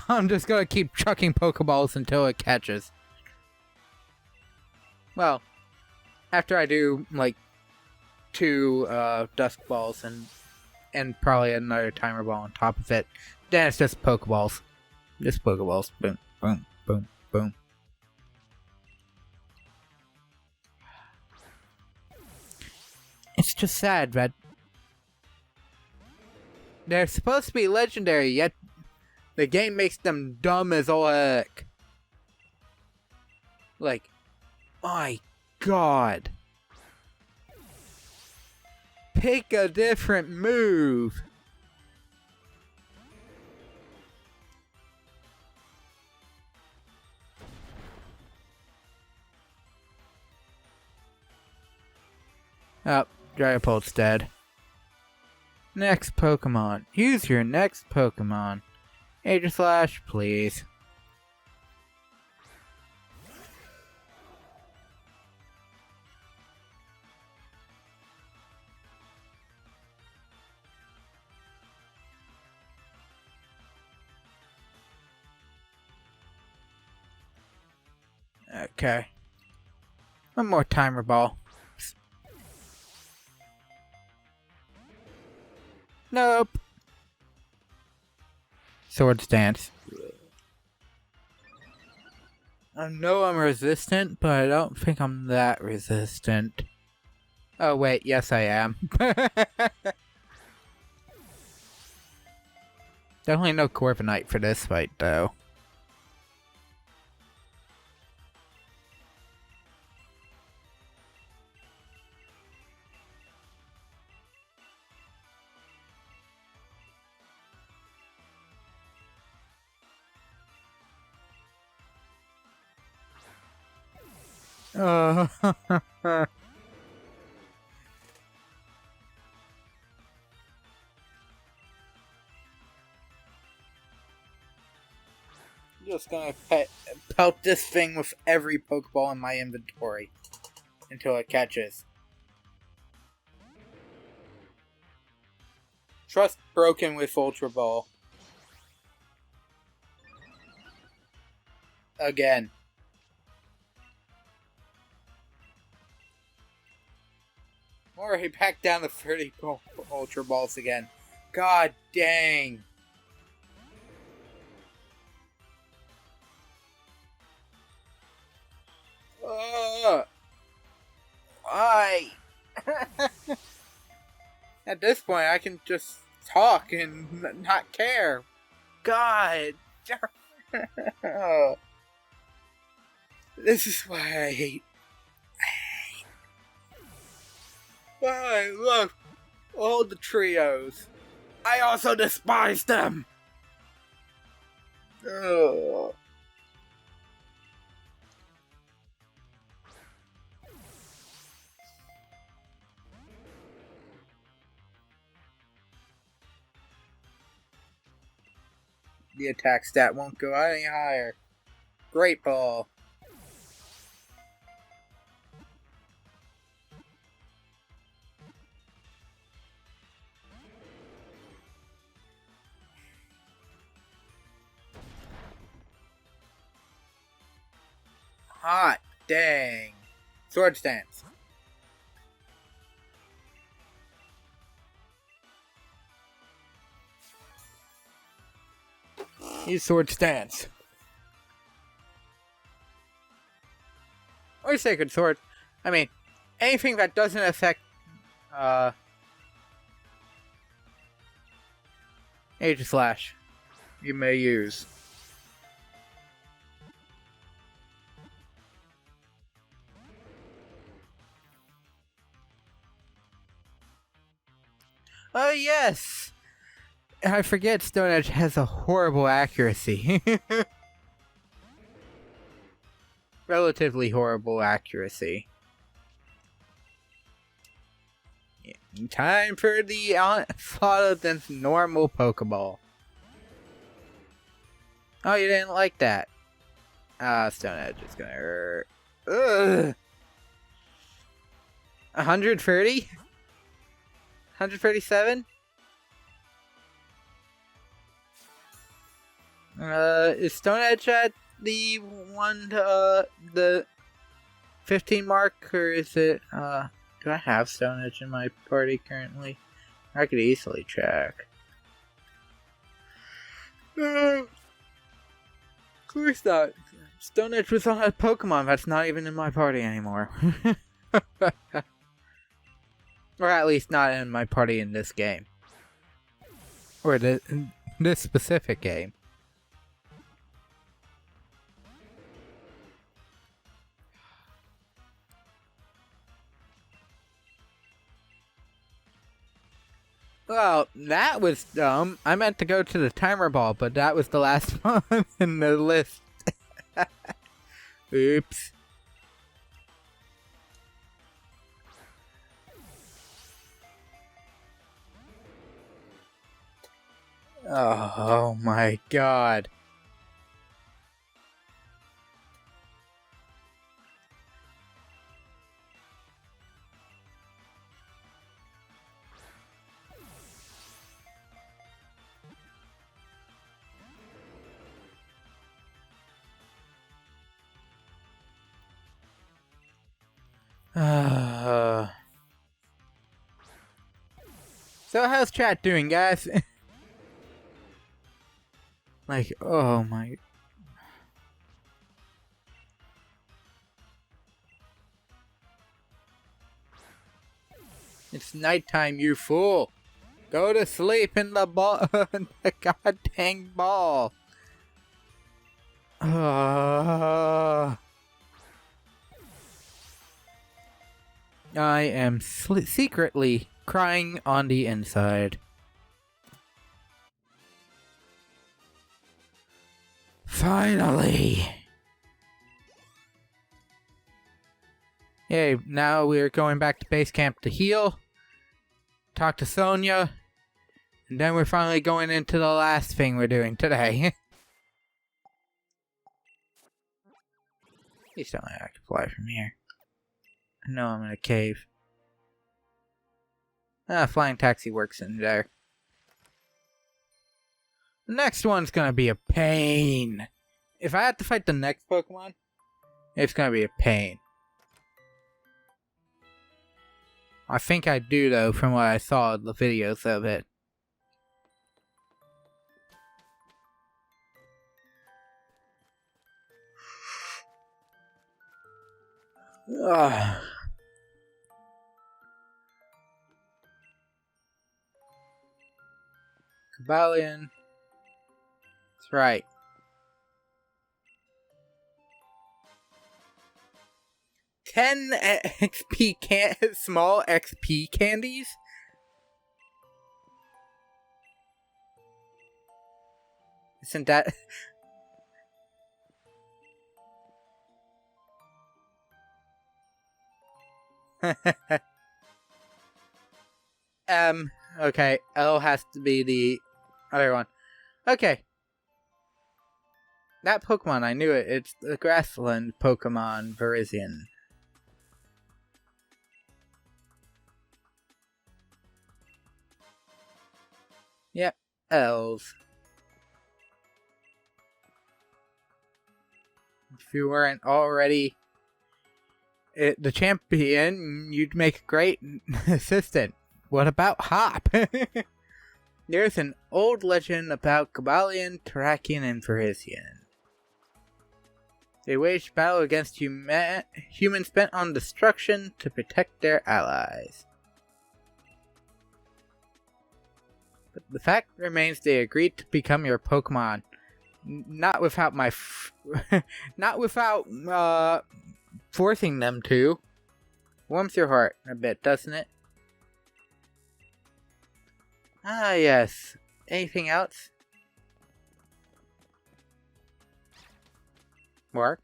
I'm just gonna keep chucking Pokeballs until it catches. Well, after I do, like, 2 Dusk Balls and probably another Timer Ball on top of it, then it's just Pokeballs. Just Pokeballs. Boom, boom, boom, boom. It's just sad that they're supposed to be legendary, yet the game makes them dumb as all heck. Like, my God. Pick a different move. Oh, Dragapult's dead. Next Pokemon. Use your next Pokemon. Aegislash, please. Okay. One more timer ball. Nope. Sword stance. I know I'm resistant, but I don't think I'm that resistant. Oh wait, yes I am. Definitely no Corviknight for this fight though. Oh. Just gonna pelt this thing with every Pokeball in my inventory until it catches. Trust broken with Ultra Ball. Again. Or he back down to 30 Ultra Balls again. God dang. Why? At this point, I can just talk and not care. God. This is why I hate. I love all the trios. I also despise them. Ugh. The attack stat won't go any higher. Great Ball. Hot dang. Sword stance. Use sword stance. Or sacred sword. I mean, anything that doesn't affect Aegislash, you may use. Oh yes! I forget Stone Edge has a horrible accuracy. Relatively horrible accuracy. Time for the onslaught of this normal Pokeball. Oh, you didn't like that. Stone Edge is gonna hurt. Ugh! 130? 137? Is Stone Edge at the the 15 mark, or is it, do I have Stone Edge in my party currently? I could easily check. Of course not. Stone Edge was on a Pokemon that's not even in my party anymore. Or at least not in my party in this game. Or in this specific game. Well, that was dumb. I meant to go to the timer ball, but that was the last one in the list. Oops. Oh my god. So how's chat doing, guys? Like, oh my... It's nighttime, you fool! Go to sleep in the ball, the goddamn ball! I am secretly crying on the inside. Finally! Yay, now we're going back to base camp to heal, talk to Sonya, and then we're finally going into the last thing we're doing today. Please don't let I can fly from here. I know I'm in a cave. Flying taxi works in there. The next one's gonna be a pain. If I have to fight the next Pokemon, it's gonna be a pain. I think I do, though, from what I saw in the videos of it. Ugh. Kabalion. That's right. Small XP candies? Isn't that... Okay, L has to be the other one. Okay. That Pokemon, I knew it. It's the grassland Pokemon, Virizion. Yep, L's. If you weren't already the champion, you'd make a great assistant. What about Hop? There's an old legend about Kabalion, Terrakion, and Virizion. They waged battle against humans bent on destruction to protect their allies. But the fact remains they agreed to become your Pokemon. Not without not without, forcing them to. Warms your heart a bit, doesn't it? Ah, yes. Anything else? Mark?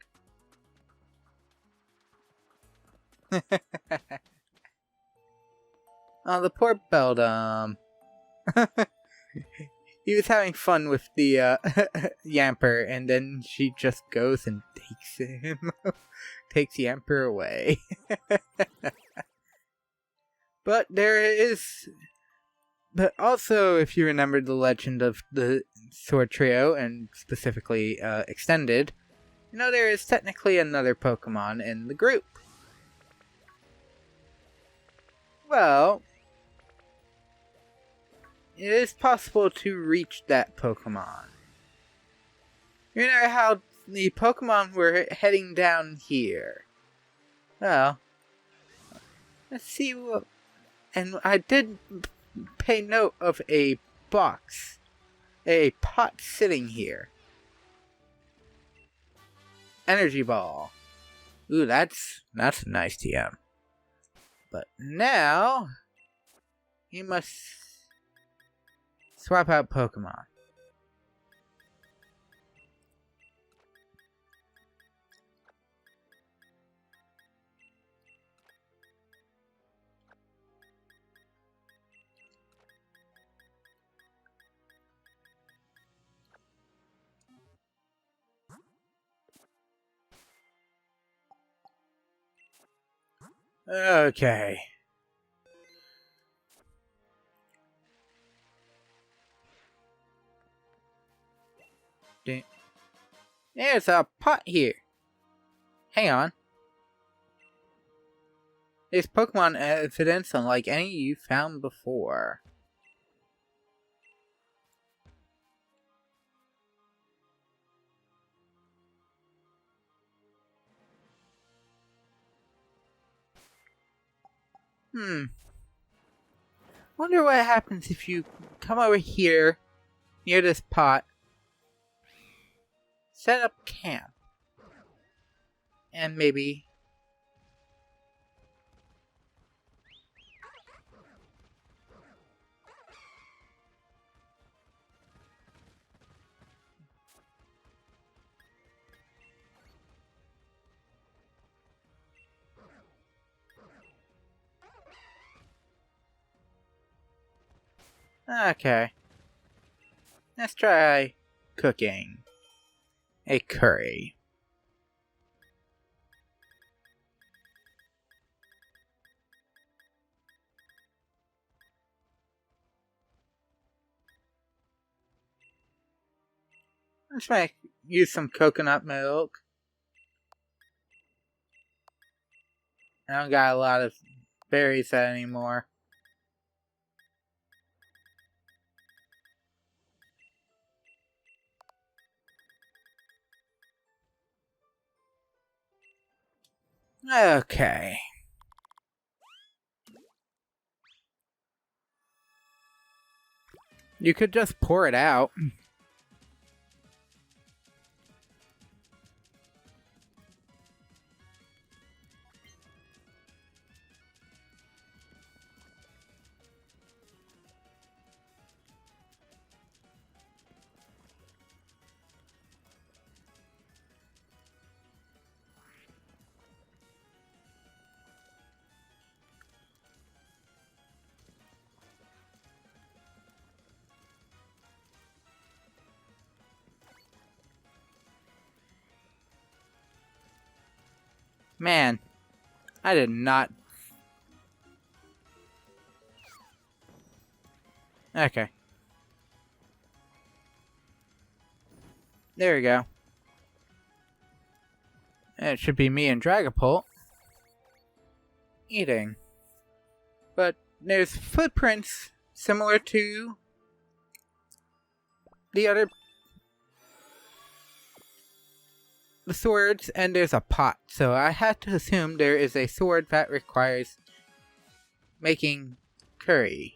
Oh, the poor Beldum. He was having fun with the Yamper, and then she just goes and takes Yamper away. But also, if you remember the legend of the Sword Trio, and specifically Extended, you know there is technically another Pokemon in the group. Well, it is possible to reach that Pokemon. You know how the Pokemon were heading down here. Well, let's see what... And I did pay note of a box. A pot sitting here. Energy Ball. Ooh, that's a nice TM. But now... you must... swap out Pokemon. Okay. There's a pot here. Hang on. There's Pokemon evidence unlike any you found before. Wonder what happens if you come over here, near this pot, set up camp, and maybe... Okay. Let's try cooking a curry. Let's use some coconut milk. I don't got a lot of berries anymore. Okay. You could just pour it out. Man, I did not... Okay. There we go. It should be me and Dragapult eating. But there's footprints similar to the other... the swords, and there's a pot. So I had to assume there is a sword that requires making curry.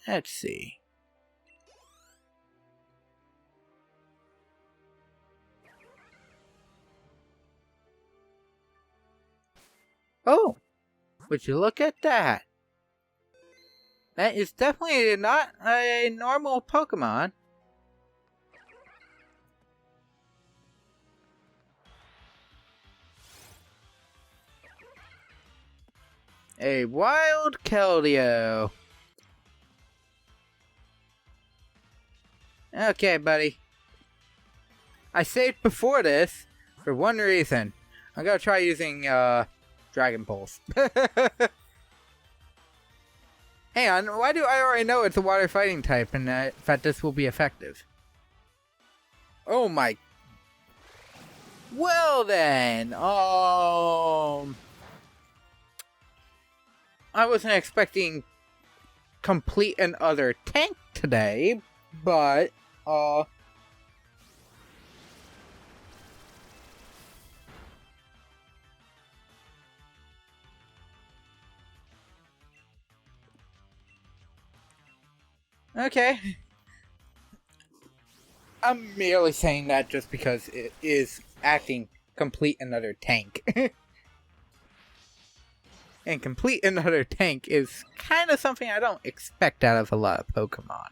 Let's see. Oh! Would you look at that? That is definitely not a normal Pokemon. A wild Keldeo. Okay, buddy. I saved before this for one reason. I'm gonna try using Dragon Pulse. Hang on, why do I already know it's a water fighting type and that this will be effective? Oh my... Well then, I wasn't expecting complete and utter tank today, but, okay. I'm merely saying that just because it is acting complete another tank. And complete another tank is kind of something I don't expect out of a lot of Pokemon.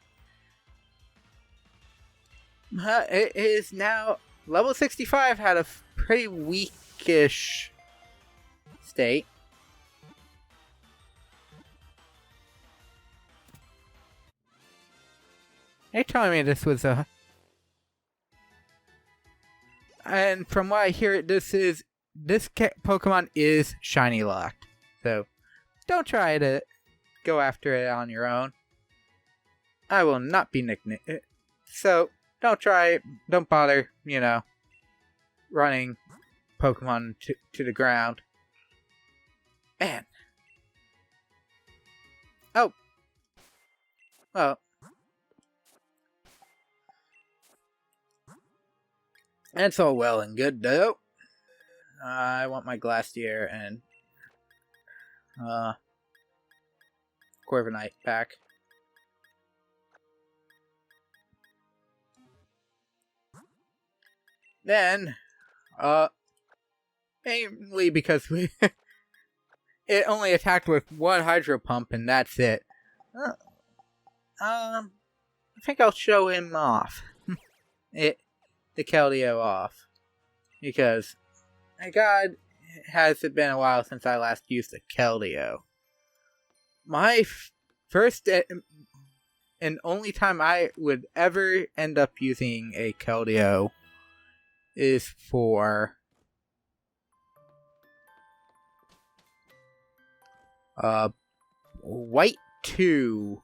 It is now level 65, had a pretty weakish state. They're telling me this was a And from what I hear, this Pokemon is shiny locked. So don't try to go after it on your own. I will not be nicknamed. So don't try. Don't bother. Running Pokemon to the ground. Man. Oh. Well. That's all well and good, though. I want my Glastier and Corviknight back. Then, mainly because it only attacked with one Hydro Pump and that's it. I think I'll show him off. The Keldeo off. Because, my god, has it been a while since I last used a Keldeo. My first and only time I would ever end up using a Keldeo is for White 2.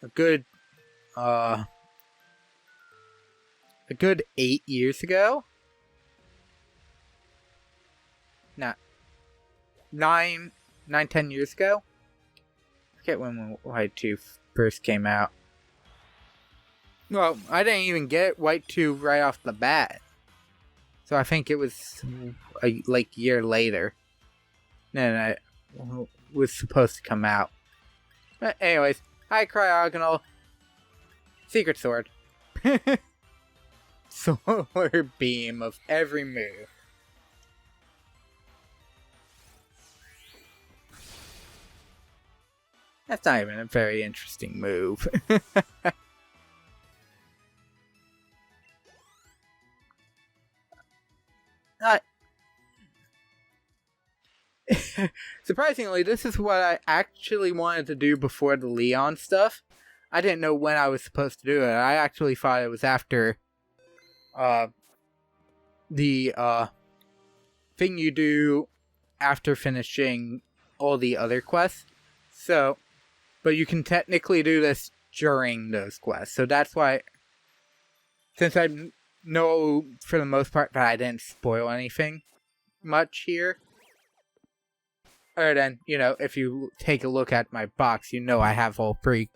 A good 8 years ago. Not 10 years ago. I forget when White 2 first came out. Well, I didn't even get White 2 right off the bat. So I think it was a year later. Then I was supposed to come out. But anyways, hi Cryogonal. Secret Sword. Solar Beam of every move. That's not even a very interesting move. Surprisingly, this is what I actually wanted to do before the Leon stuff. I didn't know when I was supposed to do it. I actually thought it was after the thing you do after finishing all the other quests. So, but you can technically do this during those quests. So that's why, since I know for the most part that I didn't spoil anything much here, other than, if you take a look at my box, I have all three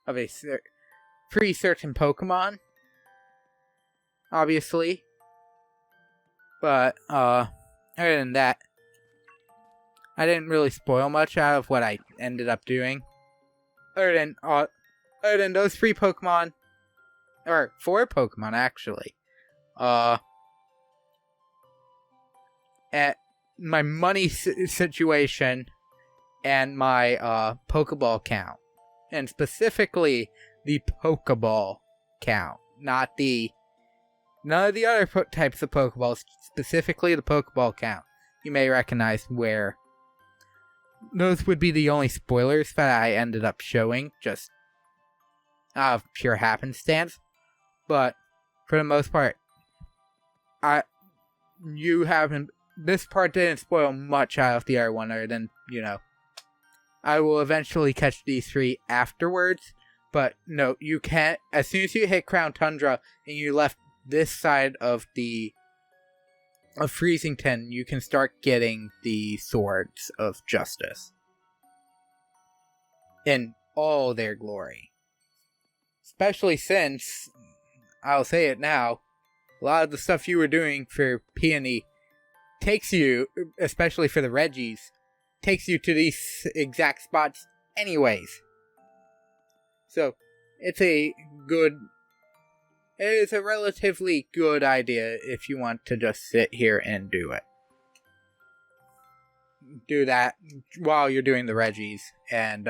of a free certain Pokemon, obviously. But, other than that, I didn't really spoil much out of what I ended up doing. Other than those 3 Pokemon, or 4 Pokemon actually. At my money situation and my Pokeball count. And specifically the Pokeball count, none of the other types of Pokeballs, specifically the Pokeball count. You may recognize where those would be the only spoilers that I ended up showing, just out of pure happenstance. But for the most part, this part didn't spoil much out of the other one, other than, I will eventually catch these 3 afterwards. But no, you can't. As soon as you hit Crown Tundra and you left this side of Freezington, you can start getting the Swords of Justice in all their glory. Especially since, I'll say it now, a lot of the stuff you were doing for Peony takes you, especially for the Reggies, takes you to these exact spots anyways. So, it is a relatively good idea if you want to just sit here and do it. Do that while you're doing the Reggies, and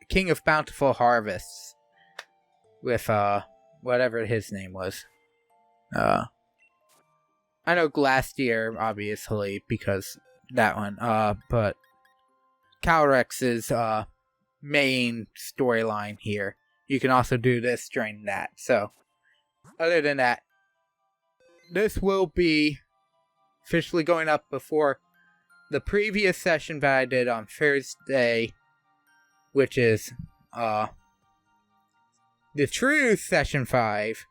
King of Bountiful Harvests with whatever his name was. I know Glastier, obviously, because that one. But Calyrex is main storyline here. You can also do this during that. So, other than that, this will be officially going up before the previous session that I did on Thursday, which is the true Session 5,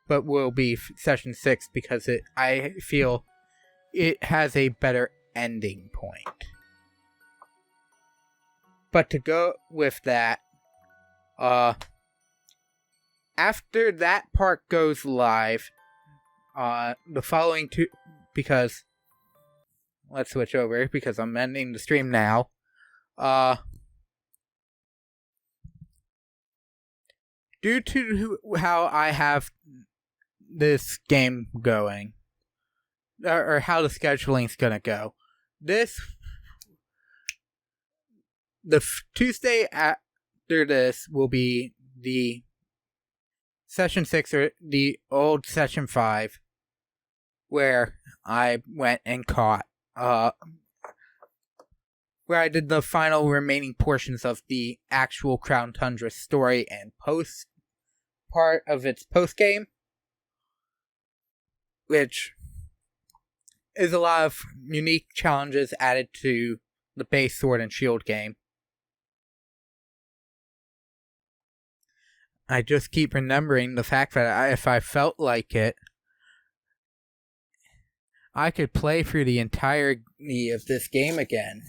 but will be Session 6 because I feel it has a better ending point. But to go with that, after that part goes live, the following two, because let's switch over because I'm ending the stream now. Due to how I have this game going, or how the scheduling's gonna go, the Tuesday after this will be the Session 6 or the old Session 5, where I went and caught, where I did the final remaining portions of the actual Crown Tundra story and part of its post-game, which is a lot of unique challenges added to the base Sword and Shield game. I just keep remembering the fact that if I felt like it, I could play through the entirety of this game again.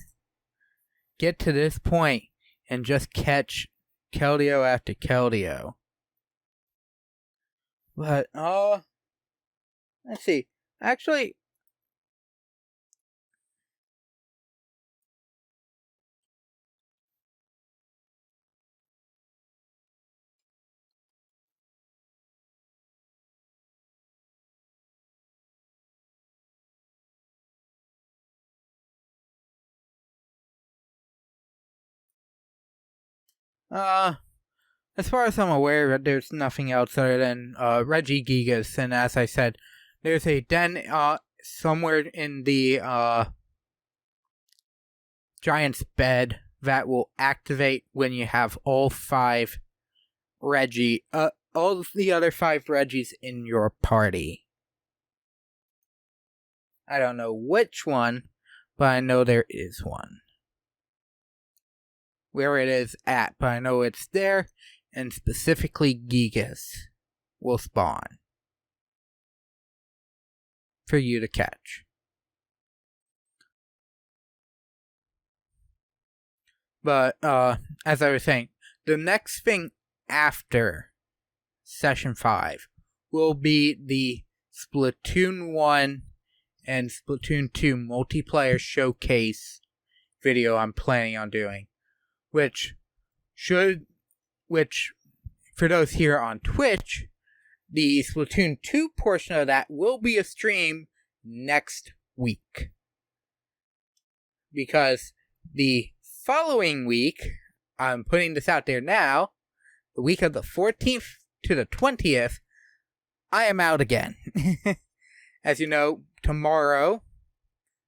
Get to this point and just catch Keldeo after Keldeo. But, let's see. Actually, as far as I'm aware, there's nothing else other than Regigigas, and as I said, there's a den somewhere in the Giant's bed that will activate when you have all the other 5 Regis in your party. I don't know which one, but I know there is one. Where it is at, but I know it's there, and specifically Gigas will spawn for you to catch. But, as I was saying, the next thing after Session 5 will be the Splatoon 1 and Splatoon 2 multiplayer showcase video I'm planning on doing. Which, for those here on Twitch, the Splatoon 2 portion of that will be a stream next week. Because the following week, I'm putting this out there now, the week of the 14th to the 20th, I am out again. As you know, tomorrow,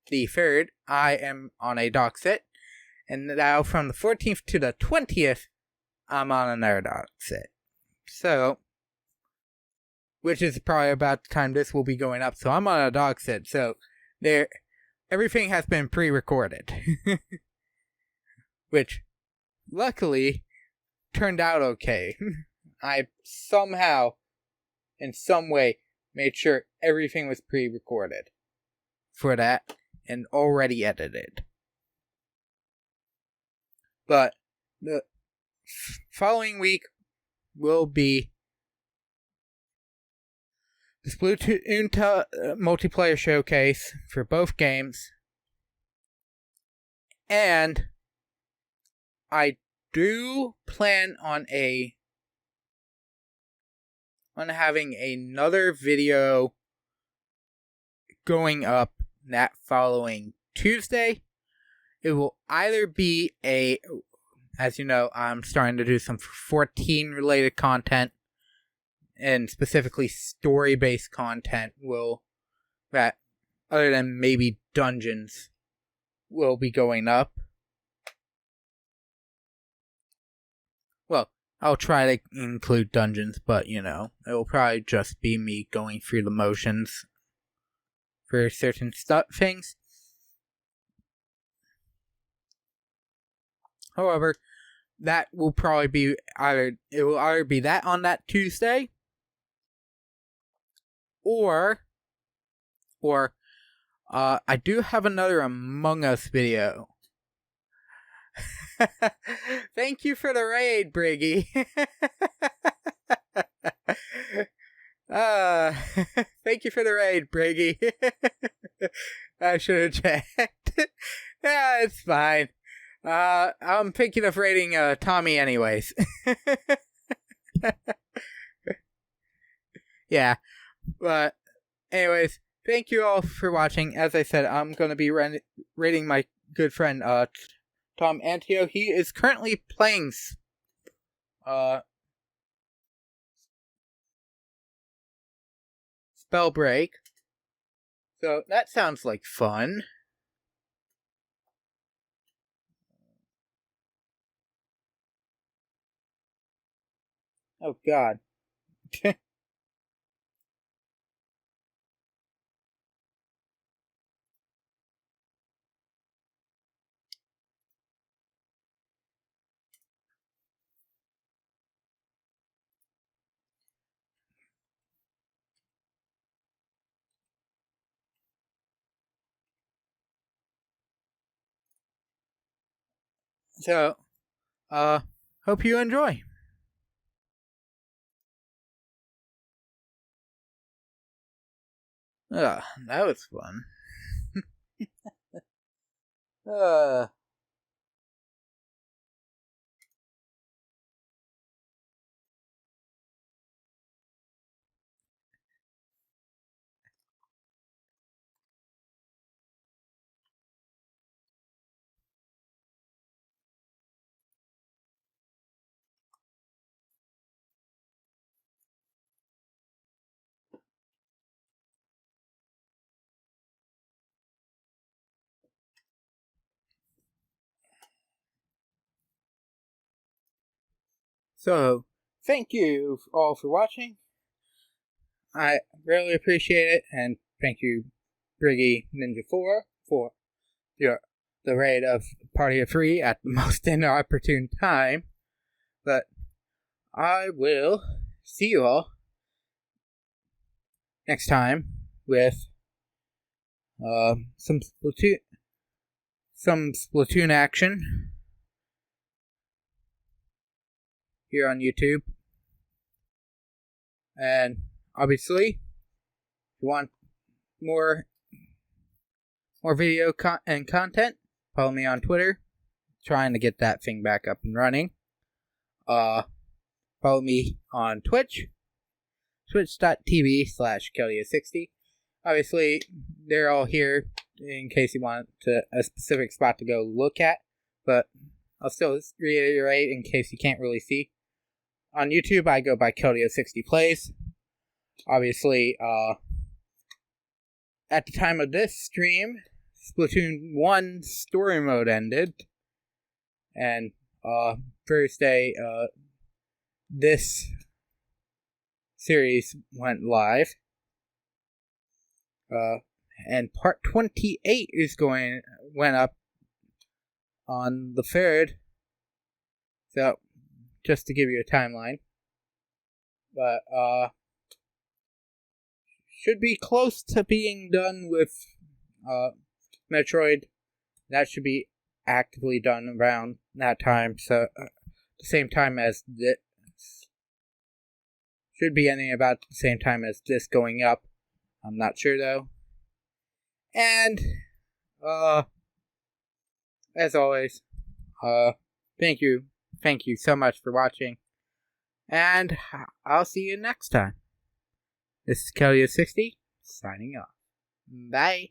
the 3rd, I am on a dock sit. And now from the 14th to the 20th, I'm on another dock sit. So, which is probably about the time this will be going up. So I'm on a dock sit. So, everything has been pre-recorded. Which, luckily, turned out okay. I somehow, in some way, made sure everything was pre-recorded for that and already edited. But the following week will be the Splatoon multiplayer showcase for both games. And I do plan on having another video going up that following Tuesday. It will either be as you know, I'm starting to do some 14 related content, and specifically story-based content that, other than maybe dungeons, will be going up. Well, I'll try to include dungeons, but it'll probably just be me going through the motions for certain things. However, that will probably be either be that on that Tuesday, or I do have another Among Us video. Thank you for the raid, Briggy. Thank you for the raid, Briggy. I should have checked. Yeah, it's fine. I'm thinking of raiding Tommy anyways. Yeah, but anyways, thank you all for watching. As I said, I'm going to be raiding my good friend Tom Antio. He is currently playing Spellbreak. So that sounds like fun. Oh god. So, hope you enjoy. That was fun. So, thank you all for watching. I really appreciate it, and thank you, Briggy Ninja 4, for the raid of Party of 3 at the most inopportune time. But I will see you all next time with some Splatoon action here on YouTube. And obviously, if you want more video and content, follow me on Twitter. Trying to get that thing back up and running. Follow me on Twitch. Twitch.tv/Kelia60. Obviously, they're all here in case you want a specific spot to go look at. But I'll still reiterate in case you can't really see. On YouTube, I go by Kelia60 Plays. Obviously, at the time of this stream, Splatoon 1 story mode ended. And Thursday, this series went live. And part 28 went up on the 3rd. So, just to give you a timeline. But, should be close to being done with Metroid. That should be actively done around that time. So, the same time as this. Should be ending about the same time as this going up. I'm not sure though. And, as always, thank you so much for watching. And I'll see you next time. This is Kelia60, signing off. Bye.